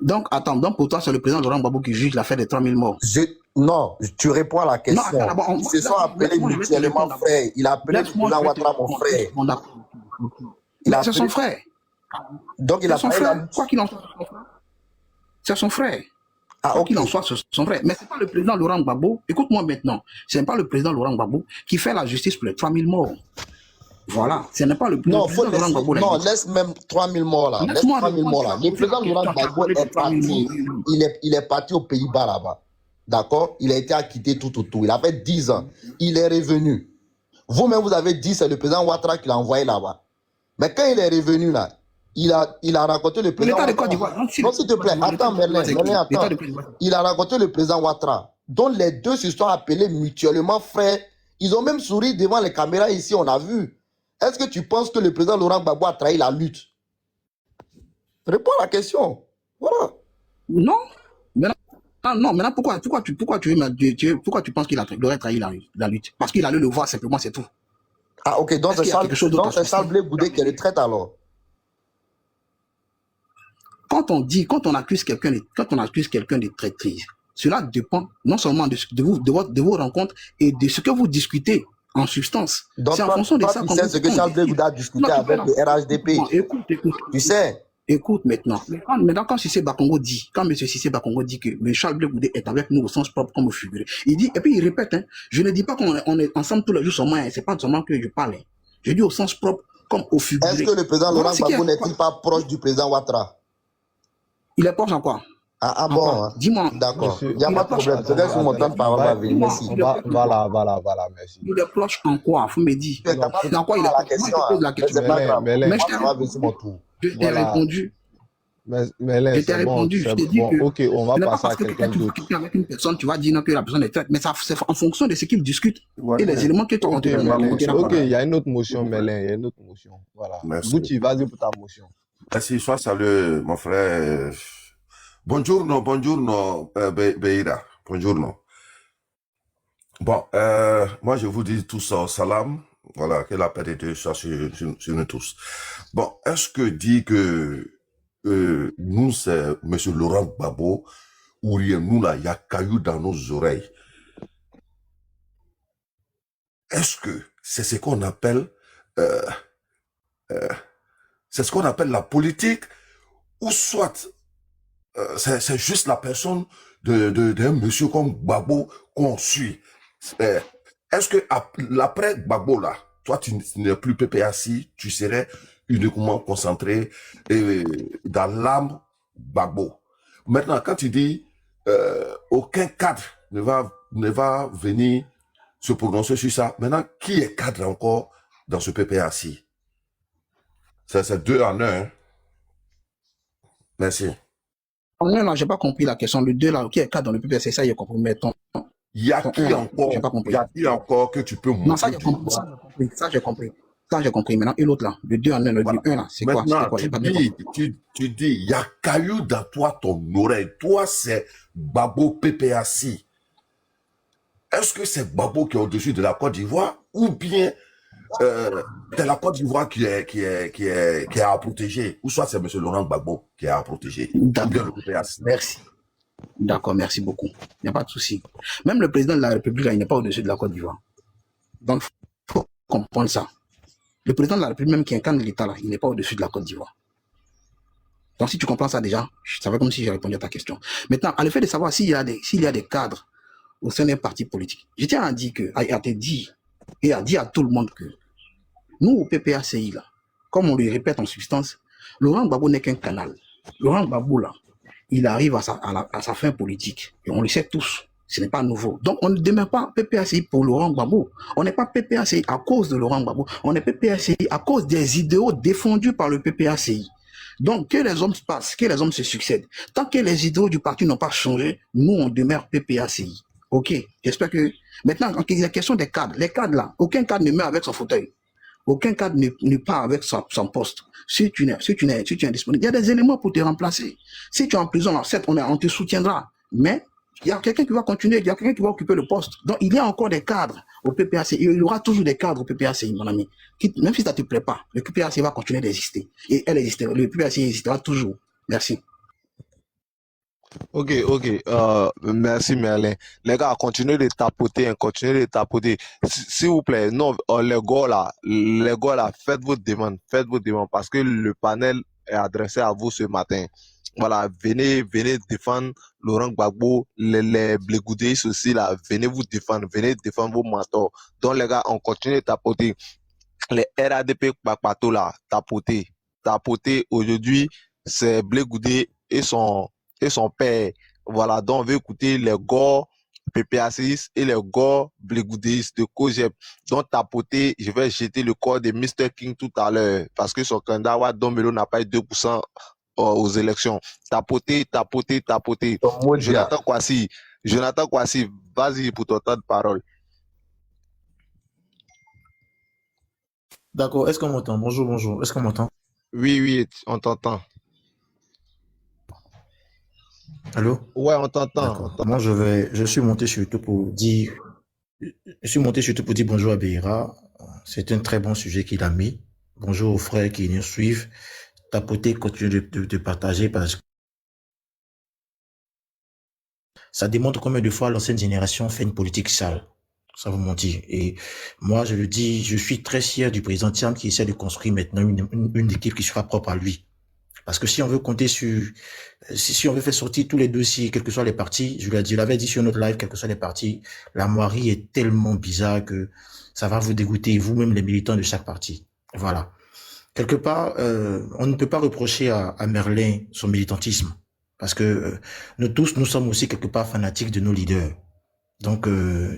Donc, attends, pour toi, c'est le président Laurent Gbagbo qui juge l'affaire des 3000 morts? Non, tu réponds à la question. Non, ils se sont appelés mutuellement frères. Il a appelé le président Ouattara mon frère. C'est son frère. Donc, il a trahi la lutte. Quoi qu'il en soit, c'est son frère. Quoi qu'il en soit, c'est son frère. Mais ce n'est pas le président Laurent Gbagbo. Écoute-moi maintenant. Ce n'est pas le président Laurent Gbagbo qui fait la justice pour les 3000 morts. Voilà. Ce n'est pas le président Laurent Gbagbo. Non, laisse même 3000 morts là. Laisse 3000 morts là. Le président Laurent Gbagbo est parti. Il est parti aux Pays-Bas là-bas. D'accord? Il a été acquitté tout. Il avait 10 ans. Il est revenu. Vous-même, vous avez dit c'est le président Ouattara qui l'a envoyé là-bas. Mais quand il est revenu là, il a rencontré le président Ouattara. Non, s'il te plaît, attends, Merlin, attends. Il a rencontré le président Ouattara, dont les deux se sont appelés mutuellement frères. Ils ont même souri devant les caméras ici, on a vu. Est-ce que tu penses que le président Laurent Gbagbo a trahi la lutte? Réponds à la question. Voilà. Non. Maintenant, pourquoi tu penses qu'il aurait trahi la lutte? Parce qu'il allait le voir simplement, c'est tout. Ah, ok, donc Est-ce qu'il y a quelque chose d'autre à c'est Charles suspecter? Blé Goudé qui est retraite alors. Quand on accuse quelqu'un de traîtrise, cela dépend non seulement de vos rencontres et de ce que vous discutez en substance. Donc, C'est en fonction de toi, ça tu qu'on sais ce que Charles Blé décide. Goudé a discuté avec le RHDP. Tu sais. Écoute maintenant. Maintenant, quand Cissé Bakongo dit, quand M. Cissé Bakongo dit que M. Charles Blé Goudé est avec nous au sens propre comme au figuré, il dit, et puis il répète, hein, je ne dis pas qu'on est ensemble tous les jours seulement, hein, c'est pas seulement que je parle. Hein. Je dis au sens propre comme au figuré. Est-ce que le président Laurent Gbagbo n'est-il pas proche du président Ouattara? Il est proche en quoi? Ah bon, hein. Dis-moi. D'accord. Il n'y a pas de problème. Peut-être sur mon temps de parole va venir. Merci. Voilà, merci. Il est proche en quoi? Faut me dire. Dans quoi il est la proche? question, Moi, je pose la question. c'est pas grave. Mais Je t'ai répondu. Mais Je t'ai répondu, je t'ai dit que ok, on va ce n'est pas passer à parce que quelqu'un tu d'autre. discutes avec une personne, tu vas dire non que la personne est traite, mais ça, c'est en fonction de ce qu'ils discutent et les éléments que tu Ok, il y a une autre motion, Mélin, il y a une autre motion. Voilà. Merci. Gucci, vas-y pour ta motion. Merci, sois salué, mon frère. Buongiorno, Beira. Buongiorno. Bon, moi, je vous dis tous salam. Voilà, que la paix de Dieu soit sur nous tous. Bon, est-ce que dit que nous, c'est M. Laurent Gbagbo, ou rien, nous, là, il y a caillou dans nos oreilles. Est-ce que c'est ce qu'on appelle, c'est ce qu'on appelle la politique, ou soit c'est juste la personne d'un monsieur comme Gbagbo qu'on suit. Est-ce que l'après Gbagbo là, toi tu n'es plus PPAC, tu serais uniquement concentré dans l'âme Gbagbo. Maintenant, quand tu dis aucun cadre ne va venir se prononcer sur ça, maintenant qui est cadre encore dans ce PPAC? C'est 2 en 1. Hein? Merci. Non, j'ai pas compris la question. Le 2 là, qui est cadre dans le PPAC, c'est ça, j'ai compris. Mais il y a qui encore que tu peux montrer? Non, ça j'ai compris. Ça j'ai compris. Ça j'ai compris. Maintenant, et l'autre là, le 2 en 1, le 1 là, c'est quoi? Tu dis, il y a caillou dans toi, ton oreille. Toi, c'est Gbagbo PPAC. Est-ce que c'est Gbagbo qui est au-dessus de la Côte d'Ivoire ou bien c'est la Côte d'Ivoire qui est à protéger, ou soit c'est M. Laurent Gbagbo qui est à protéger? Merci. D'accord, merci beaucoup. Il n'y a pas de souci. Même le président de la République, là, il n'est pas au-dessus de la Côte d'Ivoire. Donc, il faut comprendre ça. Le président de la République, même qui incarne l'État, là, il n'est pas au-dessus de la Côte d'Ivoire. Donc, si tu comprends ça déjà, ça va comme si j'ai répondu à ta question. Maintenant, à l'effet de savoir s'il y a des cadres au sein d'un parti politique, je tiens à dire et à dire à tout le monde que nous, au PPACI, là, comme on le répète en substance, Laurent Gbagbo n'est qu'un canal. Laurent Gbagbo, là, il arrive à sa fin politique. Et on le sait tous. Ce n'est pas nouveau. Donc, on ne demeure pas PPACI pour Laurent Gbagbo. On n'est pas PPACI à cause de Laurent Gbagbo. On est PPACI à cause des idéaux défendus par le PPACI. Donc, que les hommes passent, que les hommes se succèdent. Tant que les idéaux du parti n'ont pas changé, nous, on demeure PPACI. OK. J'espère que... Maintenant, il y a la question des cadres. Les cadres, là, aucun cadre ne meurt avec son fauteuil. Aucun cadre ne part avec son poste. Si tu es disponible, il y a des éléments pour te remplacer. Si tu es en prison, là, certes, on te soutiendra. Mais il y a quelqu'un qui va continuer, il y a quelqu'un qui va occuper le poste. Donc, il y a encore des cadres au PPAC. Il y aura toujours des cadres au PPAC, mon ami. Même si ça ne te plaît pas, le PPAC va continuer d'exister. Et le PPAC existera toujours. Merci. Ok, merci Merlin. Les gars, continuez de tapoter, hein, continuez de tapoter. S'il vous plaît, non, les gars là, faites vos demandes, parce que le panel est adressé à vous ce matin. Voilà, venez défendre Laurent Gbagbo, les Blégoudéistes aussi là, venez défendre vos mentors. Donc les gars, on continue de tapoter. Les RADP Kpakpato là, tapoter. Aujourd'hui, c'est Blégoudé et son père. Voilà, donc on veut écouter les gars PPACistes et les gars Blégoudéistes de Cogep. Donc tapoter, je vais jeter le corps de Mr. King tout à l'heure, parce que son candidat Wadombelo n'a pas eu 2% aux élections. Tapoter. Jonathan Kwasi, vas-y pour ton temps de parole. D'accord, est-ce qu'on m'entend? Bonjour, bonjour. Est-ce qu'on m'entend? Oui, oui, on t'entend. Allô? Ouais, on t'entend. D'accord. Moi, je suis monté surtout pour dire, je suis monté surtout pour dire bonjour à Beira. C'est un très bon sujet qu'il a mis. Bonjour aux frères qui nous suivent. Tapoter, continuer de partager parce que ça démontre combien de fois l'ancienne génération fait une politique sale. Ça vous mentir. Et moi, je le dis, je suis très fier du président Thiam qui essaie de construire maintenant une équipe qui sera propre à lui. Parce que si on veut compter sur, si on veut faire sortir tous les dossiers, quels que soient les partis, je l'avais dit sur notre live, quels que soient les partis, la moirie est tellement bizarre que ça va vous dégoûter, vous-même les militants de chaque parti. Voilà. Quelque part, on ne peut pas reprocher à Merlin son militantisme. Parce que nous tous, nous sommes aussi quelque part fanatiques de nos leaders. Donc,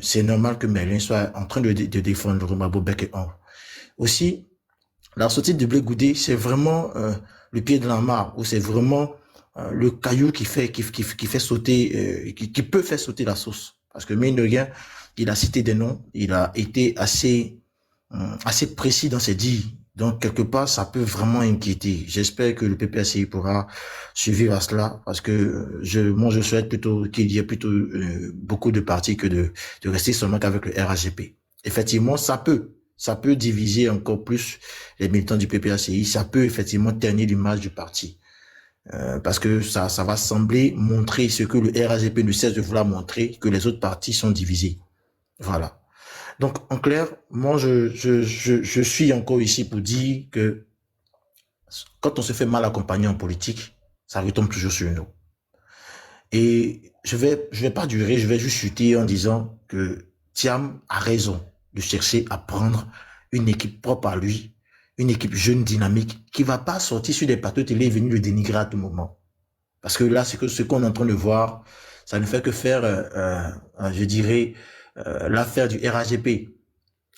c'est normal que Merlin soit en train de défendre Romabo bec et ongle. Aussi, la sortie de Blé Goudé, c'est vraiment le pied de la mare, ou c'est vraiment le caillou qui fait sauter, qui peut faire sauter la sauce. Parce que mine de rien, il a cité des noms, il a été assez précis dans ses dires. Donc quelque part, ça peut vraiment inquiéter. J'espère que le PPACI pourra survivre à cela, parce que moi je souhaite plutôt qu'il y ait plutôt beaucoup de partis que de rester seulement qu'avec le RAGP. Effectivement, ça peut diviser encore plus les militants du PPACI, ça peut effectivement ternir l'image du parti. Parce que ça va sembler montrer ce que le RAGP ne cesse de vouloir montrer, que les autres partis sont divisés. Voilà. Donc, en clair, moi, je suis encore ici pour dire que quand on se fait mal accompagner en politique, ça retombe toujours sur nous. Et je vais pas durer, je vais juste chuter en disant que Thiam a raison de chercher à prendre une équipe propre à lui, une équipe jeune, dynamique, qui va pas sortir sur des plateaux télé et venir le dénigrer à tout moment. Parce que là, ce qu'on est en train de voir, ça ne fait que faire, je dirais, l'affaire du RAGP.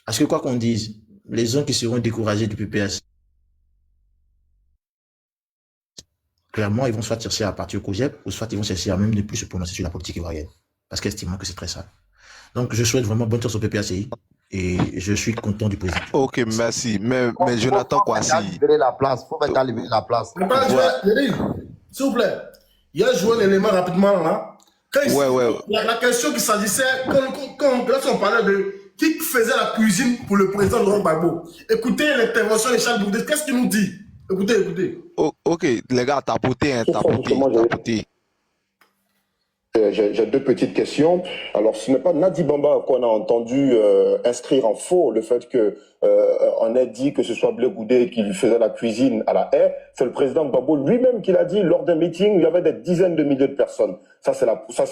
Parce que quoi qu'on dise, les gens qui seront découragés du PPS, clairement, ils vont soit chercher à partir au COGEP, ou soit ils vont chercher à même ne plus se prononcer sur la politique ivoirienne. Parce qu'estimant que c'est très sale. Donc, je souhaite vraiment bonne chance au PPACI. Et je suis content du président. Ok, merci. Mais Jonathan Kwasi. La place, faut mettre à libérer la place. S'il vous plaît, il y a joué un élément rapidement là. La question qui s'agissait, quand on parlait de qui faisait la cuisine pour le président Laurent Gbagbo. Écoutez l'intervention de Charles Boudé, qu'est-ce qu'il nous dit? Écoutez. Ok, les gars, tapoter. J'ai deux petites questions. Alors, ce n'est pas Nadi Bamba qu'on a entendu inscrire en faux le fait que on ait dit que ce soit Blé Goudé qui lui faisait la cuisine à la haie. C'est le président Gbagbo lui-même qui l'a dit lors d'un meeting où il y avait des dizaines de milliers de personnes. Ça, c'est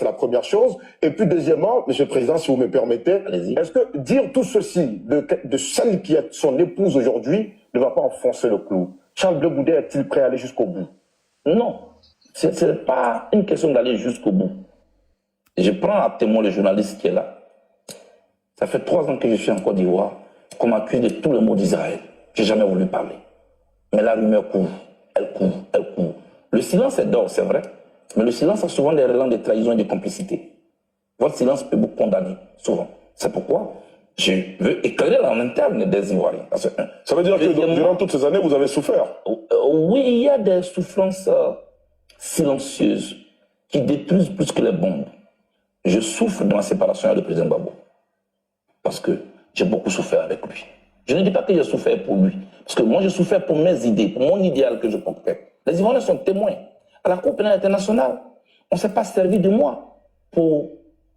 la première chose. Et puis, deuxièmement, Monsieur le Président, si vous me permettez, est-ce que dire tout ceci de celle qui est son épouse aujourd'hui ne va pas enfoncer le clou? Charles Blé Goudé est-il prêt à aller jusqu'au bout? Non, ce n'est pas une question d'aller jusqu'au bout. Je prends à témoin le journaliste qui est là. Ça fait 3 ans que je suis en Côte d'Ivoire, qu'on m'accuse de tous les maux d'Israël. J'ai jamais voulu parler. Mais la rumeur court, elle court. Le silence est d'or, c'est vrai, mais le silence a souvent des relents de trahison et de complicité. Votre silence peut vous condamner, souvent. C'est pourquoi je veux éclairer en interne des Ivoiriens. Ça veut dire que durant toutes ces années, vous avez souffert? Oui, il y a des souffrances silencieuses qui détruisent plus que les bombes. Je souffre de la séparation avec le président Gbagbo. Parce que j'ai beaucoup souffert avec lui. Je ne dis pas que j'ai souffert pour lui. Parce que moi, je souffert pour mes idées, pour mon idéal que je portais. Les Ivoiriens sont témoins. À la Cour pénale internationale, on ne s'est pas servi de moi pour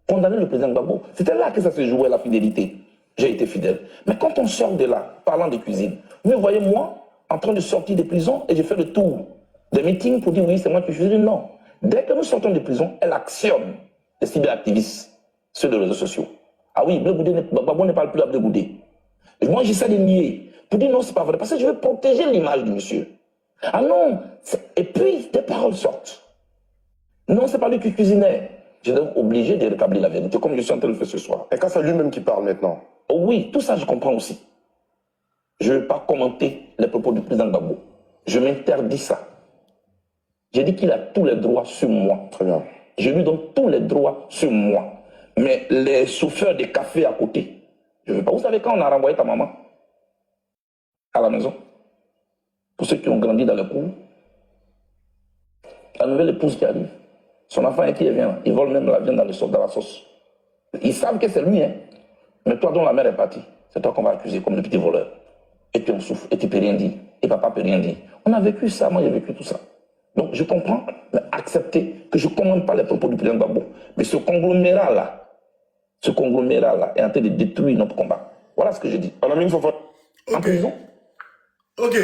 condamner le président Gbagbo. C'était là que ça se jouait, la fidélité. J'ai été fidèle. Mais quand on sort de là, parlant de cuisine, vous voyez moi en train de sortir de prison et je fais le tour des meetings pour dire oui, c'est moi qui suis. Non. Dès que nous sortons de prison, elle actionne les cyberactivistes, ceux des réseaux sociaux. Ah oui, Gbagbo ne parle plus à Blé Goudé. Moi, j'essaie de nier. Pour dire non, c'est pas vrai. Parce que je veux protéger l'image du monsieur. Ah non. Et puis, des paroles sortent. Non, c'est pas lui qui cuisinait. Je suis donc obligé de rétablir la vérité, comme je suis en train de le faire ce soir. Et quand c'est lui-même qui parle maintenant? Oh oui, tout ça, je comprends aussi. Je ne veux pas commenter les propos du président Gbagbo. Je m'interdis ça. J'ai dit qu'il a tous les droits sur moi. Très bien. Je lui donne tous les droits sur moi. Mais les chauffeurs de café à côté, je ne veux pas. Vous savez quand on a renvoyé ta maman? à la maison. Pour ceux qui ont grandi dans les cours, la nouvelle épouse qui arrive, son enfant est qui vient, ils volent même la viande dans la sauce. Ils savent que c'est lui, hein. Mais toi dont la mère est partie, c'est toi qu'on va accuser comme le petit voleur. Et tu en souffres, et tu peux rien dire, et papa peut rien dire. On a vécu ça, moi j'ai vécu tout ça. Donc je comprends, mais accepter que je ne commande pas les propos du président Gbagbo. Mais ce conglomérat-là est en train de détruire notre combat. Voilà ce que je dis. Alamine Fofana. En prison. Ok,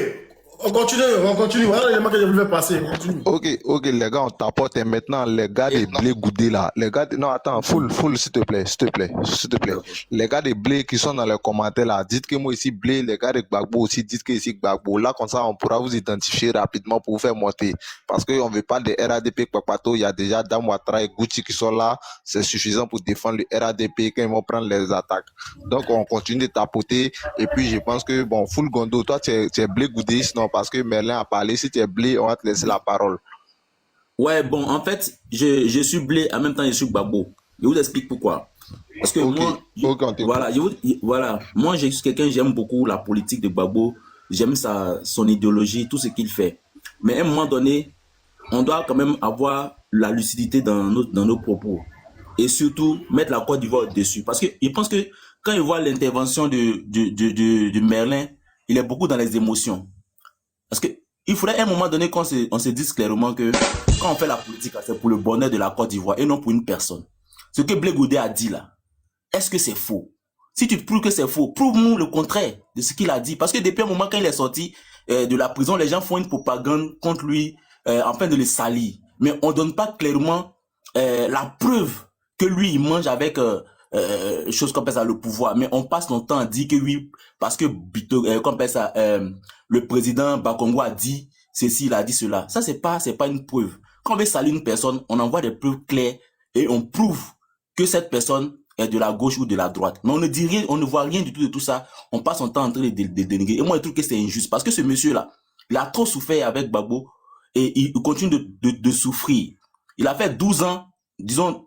on continue. Voilà l'élément que je voulais passer. On continue. Ok, les gars, on tapote et maintenant, les gars des blés goudés là. Les gars, non, attends, full, s'il te plaît. Les gars des blés qui sont dans les commentaires là, dites que moi ici blé, les gars de Gbagbo aussi, dites que ici Gbagbo. Là, comme ça, on pourra vous identifier rapidement pour vous faire monter. Parce qu'on ne veut pas de RADP Kpakpato, il y a déjà Dame Ouattara et Gucci qui sont là. C'est suffisant pour défendre le RADP quand ils vont prendre les attaques. Donc, on continue de tapoter. Et puis, je pense que, bon, full Gondo, toi, tu es blé goudé, sinon, parce que Merlin a parlé. Si tu es blé, on va te laisser la parole. Ouais, bon, en fait, je suis blé, en même temps, je suis Gbagbo. Je vous explique pourquoi. Parce que moi, je suis quelqu'un, j'aime beaucoup la politique de Gbagbo. J'aime son idéologie, tout ce qu'il fait. Mais à un moment donné, on doit quand même avoir la lucidité dans nos propos. Et surtout, mettre la Côte d'Ivoire dessus. Parce que je pense que quand il voit l'intervention de Merlin, il est beaucoup dans les émotions. Parce que il faudrait à un moment donné qu'on se dise clairement que quand on fait la politique, c'est pour le bonheur de la Côte d'Ivoire et non pour une personne. Ce que Blé Goudé a dit là, est-ce que c'est faux? Si tu prouves que c'est faux, prouve-nous le contraire de ce qu'il a dit. Parce que depuis un moment, quand il est sorti de la prison, les gens font une propagande contre lui, afin de le salir. Mais on ne donne pas clairement la preuve que lui, il mange avec chose qu'on appelle ça le pouvoir. Mais on passe notre temps à dire que oui, parce que qu'on appelle ça, le président Bakongo a dit ceci, il a dit cela. Ça, c'est pas une preuve. Quand on veut salir une personne, on envoie des preuves claires et on prouve que cette personne est de la gauche ou de la droite. Mais on ne dit rien, on ne voit rien du tout de tout ça. On passe son temps en train de dénigrer. Et moi, je trouve que c'est injuste. Parce que ce monsieur-là, il a trop souffert avec Gbagbo et il continue de souffrir. Il a fait 12 ans, disons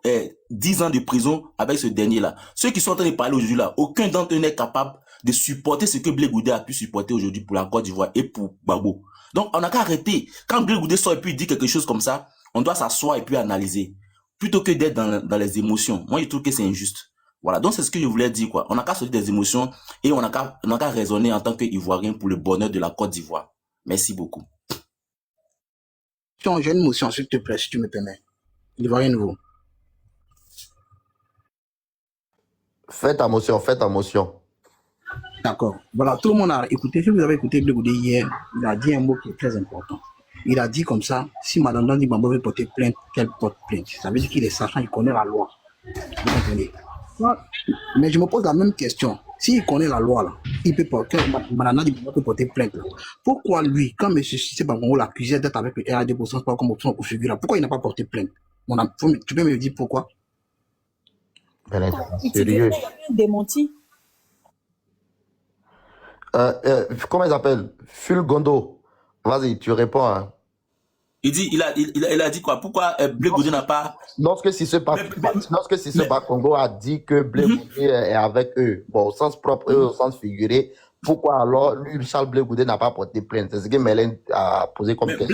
10 ans de prison avec ce dernier-là. Ceux qui sont en train de parler aujourd'hui là, aucun d'entre eux n'est capable de supporter ce que Blé Goudé a pu supporter aujourd'hui pour la Côte d'Ivoire et pour Gbagbo. Donc, on n'a qu'à arrêter. Quand Blé Goudé sort et puis dit quelque chose comme ça, on doit s'asseoir et puis analyser. Plutôt que d'être dans les émotions. Moi, je trouve que c'est injuste. Voilà. Donc, c'est ce que je voulais dire, quoi. On n'a qu'à sortir des émotions et on n'a qu'à raisonner en tant qu'Ivoirien pour le bonheur de la Côte d'Ivoire. Merci beaucoup. J'ai une motion, s'il te plaît, si tu me permets. L'Ivoirien nouveau. Fais ta motion. D'accord. Voilà, tout le monde a écouté. Si vous avez écouté Blé Goudé hier, il a dit un mot qui est très important. Il a dit comme ça, si Madame Dandy Bambo veut porter plainte, qu'elle porte plainte. Ça veut dire qu'il est sachant, il connaît la loi. Vous comprenez? Mais je me pose la même question. S'il connaît la loi, là, il peut porter, Madame Dandy Bambo peut porter plainte. Là. Pourquoi lui, quand M. Cissé Bangongo l'accusait d'être avec le RAD pour sens comme option pour figure là, pourquoi il n'a pas porté plainte? Tu peux me dire pourquoi? Sérieux. Démenti. Comment il s'appelle? Fulgondo. Vas-y, tu réponds. Hein. Il a dit quoi? Pourquoi Blé Goudé n'a pas... Lorsque Cissé Bakongo a dit que Blé Goudé est avec eux, bon, au sens propre et au sens figuré, pourquoi alors lui, Charles Blé Goudé n'a pas porté plainte? C'est ce que Mélène a posé comme question.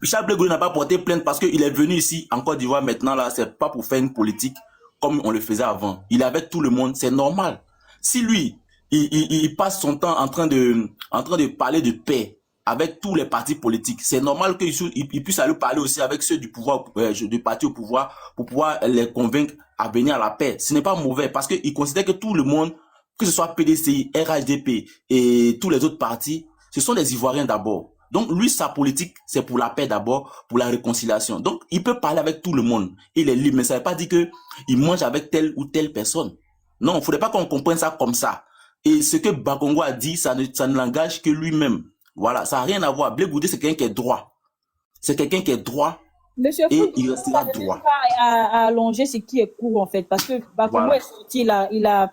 Charles Blé Goudé n'a pas porté plainte parce qu'il est venu ici en Côte d'Ivoire maintenant, là, c'est pas pour faire une politique comme on le faisait avant. Il est avec tout le monde, c'est normal. Si lui, il passe son temps en train de parler de paix avec tous les partis politiques, c'est normal qu'il puisse aller parler aussi avec ceux du pouvoir, du parti au pouvoir, pour pouvoir les convaincre à venir à la paix. Ce n'est pas mauvais parce qu'il considère que tout le monde, que ce soit PDCI, RHDP et tous les autres partis, ce sont des Ivoiriens d'abord. Donc lui, sa politique, c'est pour la paix d'abord, pour la réconciliation. Donc il peut parler avec tout le monde. Il est libre, mais ça ne veut pas dire qu'il mange avec telle ou telle personne. Non, il ne faudrait pas qu'on comprenne ça comme ça. Et ce que Bakongo a dit, ça ne l'engage que lui-même. Voilà, ça n'a rien à voir. Blé Goudé, c'est quelqu'un qui est droit. C'est quelqu'un qui est droit. Monsieur et il restera droit. Pas à allonger ce qui est court, en fait. Parce que Bakongo est sorti, il a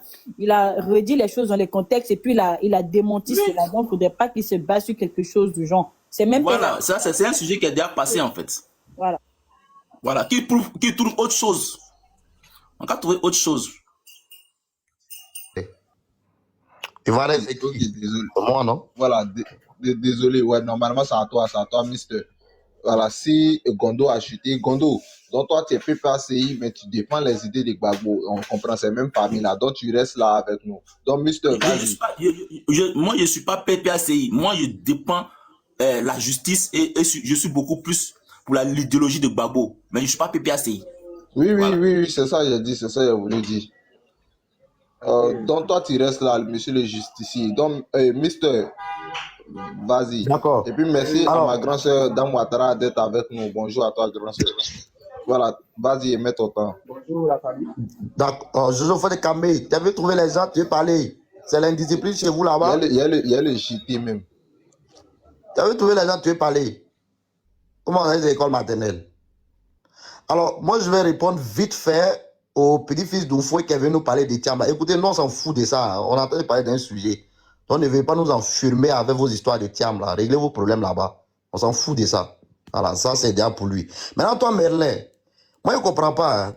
redit les choses dans les contextes et puis il a démenti cela. Donc, il ne faudrait pas qu'il se base sur quelque chose du genre. C'est même voilà, ça, c'est un sujet qui est déjà passé, en fait. Voilà. Voilà, qui trouve autre chose. On va trouver autre chose. Il va rester Ok, qui? désolé. Moi, non? Voilà, désolé. Ouais, normalement, c'est à toi, mister. Voilà, si Gondo a chuté, Gondo, donc toi, tu es PPACI, mais tu défends les idées de Gbagbo. On comprend, c'est même parmi là. Donc, tu restes là avec nous. Donc, mister, vas-y. Moi, je ne suis pas PPACI. Moi, je dépends la justice et je suis beaucoup plus pour l'idéologie de Gbagbo. Mais je ne suis pas PPACI. Oui, c'est ça, j'ai dit, c'est ça, j'ai voulu dire. Donc, toi, tu restes là, monsieur le justicier. Donc, mister, vas-y. D'accord. Et puis, merci à Alors, ma grande sœur Dame Ouattara d'être avec nous. Bonjour à toi, grande sœur. Voilà, vas-y et mets ton temps. d'accord. Jojo faut des camés. Tu avais trouvé les gens, tu veux parler. C'est l'indiscipline chez vous là-bas. Il y a le JT même. Tu avais trouvé les gens, tu veux parler. Comment on est les écoles maternelles? Alors, moi, je vais répondre vite fait au petit-fils d'Oufoué qui est venu nous parler de Tiamba. Écoutez, nous, on s'en fout de ça. Hein. On est en train de parler d'un sujet. Donc, ne veuillez pas nous enfumer avec vos histoires de Tiamba. Réglez vos problèmes là-bas. On s'en fout de ça. Voilà, ça, c'est déjà pour lui. Maintenant, toi, Merlin, moi, je ne comprends pas. Hein.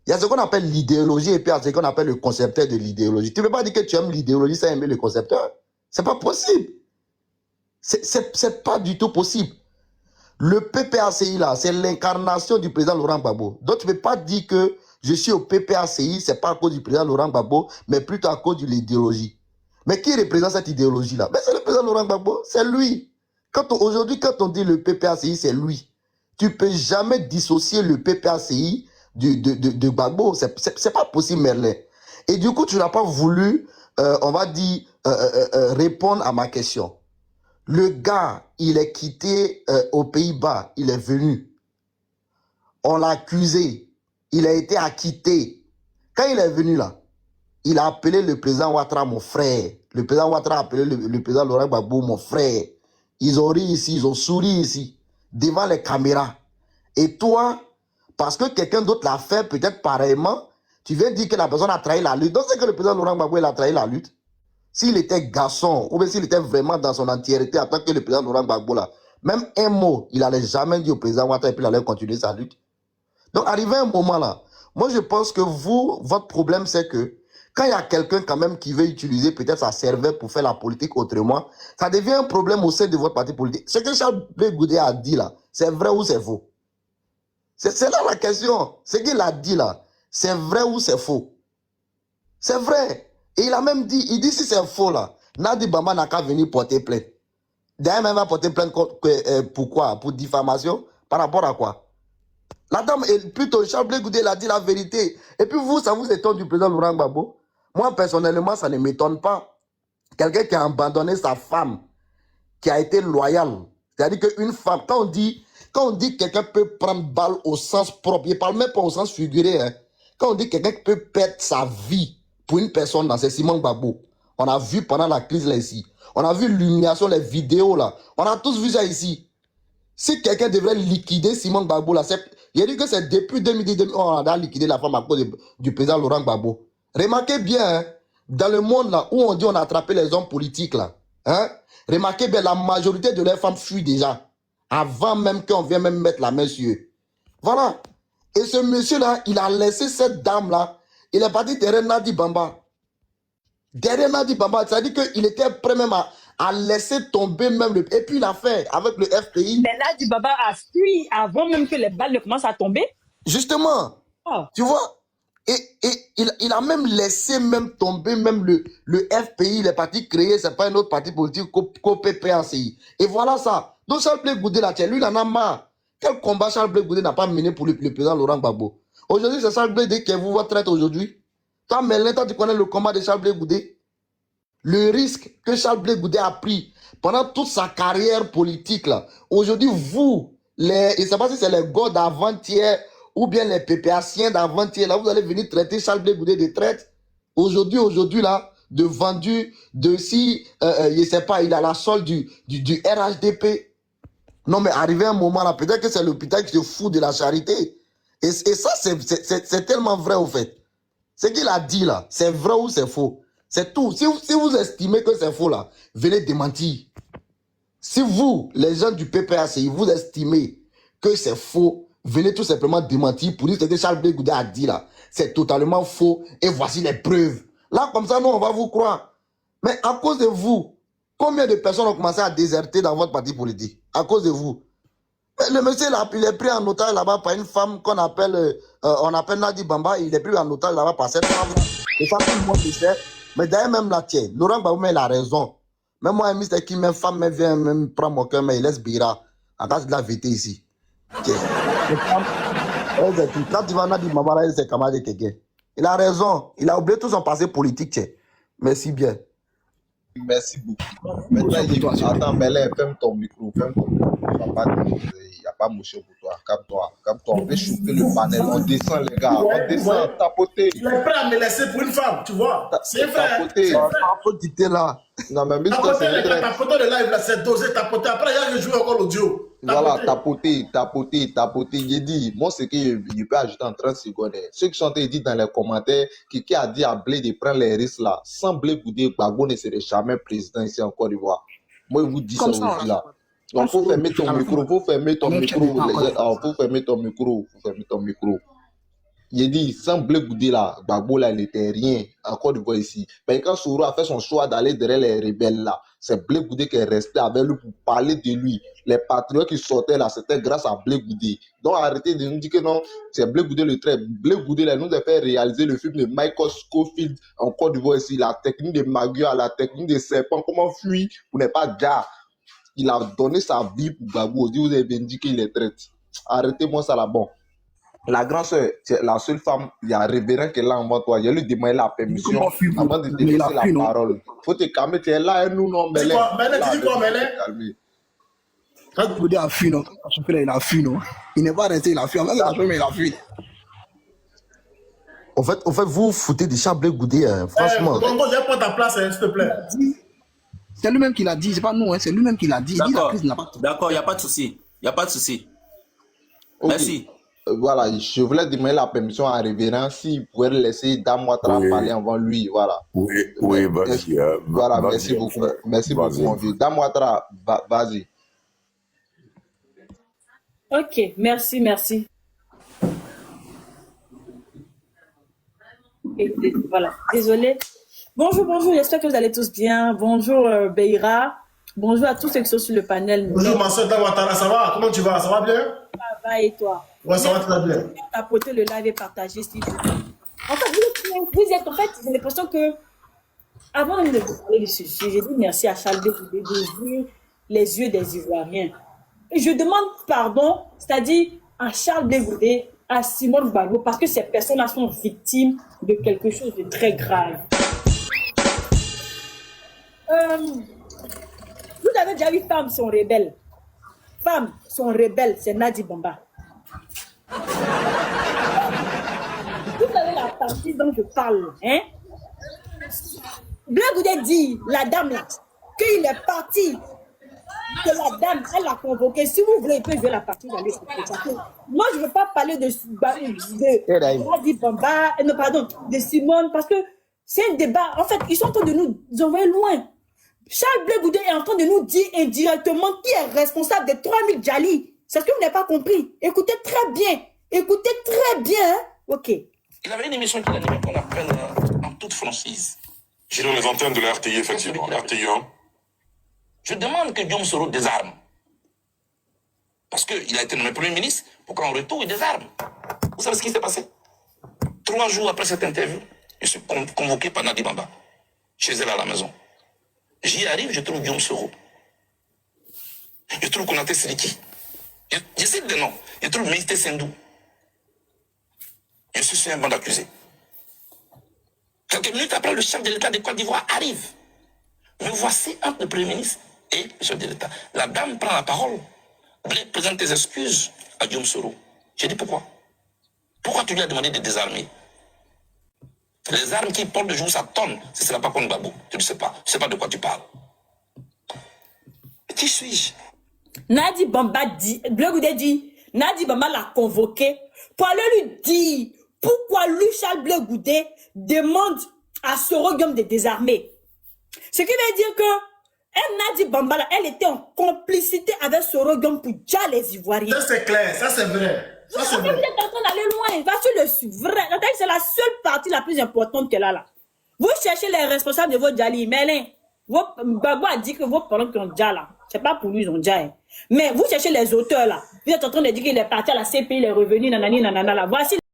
Il y a ce qu'on appelle l'idéologie et puis il y a ce qu'on appelle le concepteur de l'idéologie. Tu ne peux pas dire que tu aimes l'idéologie sans aimer le concepteur. C'est pas possible. C'est pas du tout possible. Le PPACI là, c'est l'incarnation du président Laurent Gbagbo. Donc tu ne peux pas dire que je suis au PPACI, c'est pas à cause du président Laurent Gbagbo, mais plutôt à cause de l'idéologie. Mais qui représente cette idéologie là? Mais c'est le président Laurent Gbagbo, c'est lui. Aujourd'hui, quand on dit le PPACI, c'est lui. Tu ne peux jamais dissocier le PPACI de Gbagbo. C'est pas possible, Merlin. Et du coup, tu n'as pas voulu, on va dire, répondre à ma question. Le gars, il est quitté aux Pays-Bas, il est venu. On l'a accusé, il a été acquitté. Quand il est venu là, il a appelé le président Ouattara mon frère. Le président Ouattara a appelé le président Laurent Gbagbo mon frère. Ils ont ri ici, ils ont souri ici, devant les caméras. Et toi, parce que quelqu'un d'autre l'a fait peut-être pareillement, tu viens dire que la personne a trahi la lutte. Donc c'est que le président Laurent Gbagbo il a trahi la lutte. S'il était garçon, ou bien s'il était vraiment dans son entièreté en tant que le président Laurent Gbagbo là, même un mot, il n'allait jamais dire au président Ouattara et puis il allait continuer sa lutte. Donc arrivé un moment là, moi je pense que vous, votre problème c'est que quand il y a quelqu'un quand même qui veut utiliser peut-être sa cervelle pour faire la politique autrement, ça devient un problème au sein de votre parti politique. Ce que Charles Blé Goudé a dit là, c'est vrai ou c'est faux? C'est là la question. Ce qu'il a dit là, c'est vrai ou c'est faux? C'est vrai. Et il a même dit, il dit si c'est faux là, Nadi Bamba n'a qu'à venir porter plainte. D'ailleurs, même va porter plainte pourquoi? Pour diffamation? Par rapport à quoi? La dame, plutôt, Charles Blé Goudé, il a dit la vérité. Et puis vous, ça vous étonne du président Laurent Gbagbo? Moi, personnellement, ça ne m'étonne pas. Quelqu'un qui a abandonné sa femme, qui a été loyale. C'est-à-dire qu'une femme, quand on dit que quelqu'un peut prendre balle au sens propre, il ne parle même pas au sens figuré. Hein. Quand on dit que quelqu'un peut perdre sa vie pour une personne, c'est Simon Gbagbo. On a vu pendant la crise là ici. On a vu l'humiliation, les vidéos là. On a tous vu ça ici. Si quelqu'un devrait liquider Simon Gbagbo là, il a dit que c'est depuis 2010, on a liquidé la femme à cause du président Laurent Gbagbo. Remarquez bien, hein, dans le monde là où on dit on a attrapé les hommes politiques là, hein, remarquez bien, la majorité de leurs femmes fuient déjà. Avant même qu'on vienne même mettre la main sur eux. Voilà. Et ce monsieur-là, il a laissé cette dame-là. Il est parti derrière Nadi Bamba. Derrière Nadi Bamba, c'est-à-dire qu'il était prêt même à laisser tomber même le... Et puis il a fait avec le FPI. Mais Nadi Bamba a fui avant même que les balles ne commencent à tomber. Justement. Oh. Tu vois? Et il a même laissé même tomber même le FPI, les partis créés, c'est pas un autre parti politique qu'au PPACI. Et voilà ça. Donc Charles Blé Goudé là, lui il en a marre. Quel combat Charles Blé Goudé n'a pas mené pour le président Laurent Gbagbo? Aujourd'hui, c'est Charles Blé Goudé qui vous votre traite aujourd'hui. Toi, Merlin, toi, tu connais le combat de Charles Blé Goudé? Le risque que Charles Blé Goudé a pris pendant toute sa carrière politique là. Aujourd'hui, vous, je ne sais pas si c'est les gars d'avant-hier ou bien les PPAciens d'avant-hier, là, vous allez venir traiter Charles Blé Goudé de traite. Aujourd'hui, là, de vendu, de si, je ne sais pas, il a la solde du RHDP. Non, mais arrivé un moment là, peut-être que c'est l'hôpital qui se fout de la charité. Et ça, c'est tellement vrai, au fait. Ce qu'il a dit là, c'est vrai ou c'est faux? C'est tout. Si vous estimez que c'est faux là, venez démentir. Si vous, les gens du PPACI, vous estimez que c'est faux, venez tout simplement démentir pour dire ce que Charles Blé Goudé a dit là. C'est totalement faux et voici les preuves. Là, comme ça, nous, on va vous croire. Mais à cause de vous, combien de personnes ont commencé à déserter dans votre parti politique? À cause de vous. Mais le monsieur, là, il est pris en otage là-bas par une femme qu'on appelle, on appelle Nadi Bamba. Il est pris en otage là-bas par cette femme. Les femmes, tout le monde le sait. Mais d'ailleurs, même là, tiens, Laurent Gbagbo, il a raison. Même moi, un qui même femme, même vient, même prend mon cœur, mais il laisse Bira. En cas de la vérité ici. Tiens. Quand tu vas Nadi Bamba, là, c'est camarade de quelqu'un. Il a raison. Il a oublié tout son passé politique, tiens. Merci bien. Merci beaucoup. Maintenant, attends, Belin, ferme ton micro. Il n'y a pas mouché pour toi. Calme-toi. On peut chauffer le panel. On descend, les gars. On descend, tapoter. Il est prêt à me laisser pour une femme, tu vois. C'est vrai. Tapoter. Faut quitter là. Non, mais Tapoter le live, là, c'est dosé, tapoter. Après, il y a que jouer encore l'audio. Voilà, tapoter. J'ai dit, moi, c'est que je peux ajouter en 30 secondes. Ceux qui sont dit dans les commentaires, qui a dit à Blé de prendre les risques là, sans Blé Goudé, Gbagbo ne serait jamais président ici en Côte d'Ivoire. Moi, je vous dis ça aussi là. Donc, faut fermer ton micro, Faut fermer ton micro. J'ai dit, sans Blé Goudé là, Gbagbo là, il n'était rien en Côte d'Ivoire ici. Mais quand Soro a fait son choix d'aller derrière les rebelles là, c'est Blé Goudé qui est resté avec lui pour parler de lui. Les patriotes qui sortaient là, c'était grâce à Blé Goudé. Donc arrêtez de nous dire que non, c'est Blé Goudé le trait. Blé Goudé là, nous a fait réaliser le film de Michael Scofield en Côte d'Ivoire ici, la technique de Magua, la technique de serpent, comment fuir pour ne pas gars. Il a donné sa vie pour Gbagbo. Vous avez indiqué qu'il est traite. Arrêtez-moi ça là, bon. La grande soeur, c'est la seule femme, il y a un révérend qui est là avant toi. Je lui demande la permission avant de te laisser la parole. Faut te calmer, tu es là et nous non, mais là. Tu dis quoi, Mélé? Quand vous dites à fui, non? Il a fui, non? Il n'est pas resté, il a fui. Mais il a fui. Au fait, vous foutez des chats Blé Goudé, hein, franchement. Congo, viens prendre ta place, s'il te plaît. C'est lui-même qui l'a dit, c'est pas nous, hein, c'est lui-même qui l'a dit. D'accord, il n'y a pas de souci. Okay. Merci. Voilà, je voulais demander la permission à révérend s'il pouvait laisser Dame Ouattara parler avant lui. Voilà. Oui, vas-y. Voilà, merci beaucoup. Merci beaucoup, mon vieux. Dame Ouattara, vas-y. Ok, merci. Et voilà, désolé. Bonjour, j'espère que vous allez tous bien. Bonjour Beira. Bonjour à tous ceux qui sont sur le panel. Bonjour ma soeur Dame Ouattara, ça va? Comment tu vas? Ça va bien? Ça va et toi? Ouais, ça va très bien. Tapoter le live et partager s'il vous plaît. En fait, j'ai l'impression que avant de parler de ce sujet, j'ai dit merci à Charles Goudé d'ouvrir les yeux des Ivoiriens. Et je demande pardon, c'est-à-dire à Charles Goudé, à Simone Gbagbo, parce que ces personnes-là sont victimes de quelque chose de très grave. Vous avez déjà vu femmes sont rebelles. Femmes sont rebelles, c'est Nadi Bamba. Vous savez la partie dont je parle, hein? Blé Goudé dit, la dame là, qu'il est parti, que la dame, elle l'a convoqué. Si vous voulez, je vais la partie d'aller. Moi, je ne veux pas parler de Nadi Bamba, non, pardon, de Simone, parce que c'est un débat. En fait, ils sont en train de nous envoyer loin. Charles Blé Goudé est en train de nous dire indirectement qui est responsable des 3000 Djali. C'est ce que vous n'avez pas compris. Écoutez très bien. Hein? Ok. Il avait une émission qu'il animait qu'on appelle en toute franchise. J'ai dans les antennes de la RTI, effectivement. RTI 1. Je demande que Guillaume Soro désarme. Parce qu'il a été nommé Premier ministre pour qu'en retour, il désarme. Vous savez ce qui s'est passé? 3 jours après cette interview, je suis convoqué par Nadi Bamba, chez elle à la maison. J'y arrive, je trouve Guillaume Soro. Je trouve Konaté Sidiki. Je cite des noms. Je trouve Méité Sendou. Je suis sur un banc d'accusés. Quelques minutes après, le chef de l'État de Côte d'Ivoire arrive. Me voici entre le Premier ministre et le chef de l'État. La dame prend la parole. Blé présente tes excuses à Guillaume Soro. J'ai dit pourquoi? Pourquoi tu lui as demandé de désarmer? Les armes qui portent de jour, ça tonne. Ce ne sera pas contre Gbagbo. Tu ne sais pas. Tu ne sais pas de quoi tu parles. Qui suis-je? Nadi Bamba dit, Blé Goudé dit, Nadi Bamba l'a convoqué pour aller lui dire pourquoi lui, Charles Blé Goudé, demande à Soro Guillaume de désarmer. Ce qui veut dire que Nadi Bamba, là, elle était en complicité avec Soro Guillaume pour déjà les Ivoiriens. Ça c'est clair, ça c'est vrai. Ça c'est vrai. Vous êtes en train d'aller loin. Va sur le vrai. C'est la seule partie la plus importante qu'elle a là. Vous cherchez les responsables de vos Djali. Mais Gbagbo a dit que vos parents qui ont déjà là, c'est pas pour lui, ils ont déjà. Mais vous cherchez les auteurs là. Vous êtes en train de dire qu'il est parti à la CPI, il est revenu, nanani, nanana là. Voici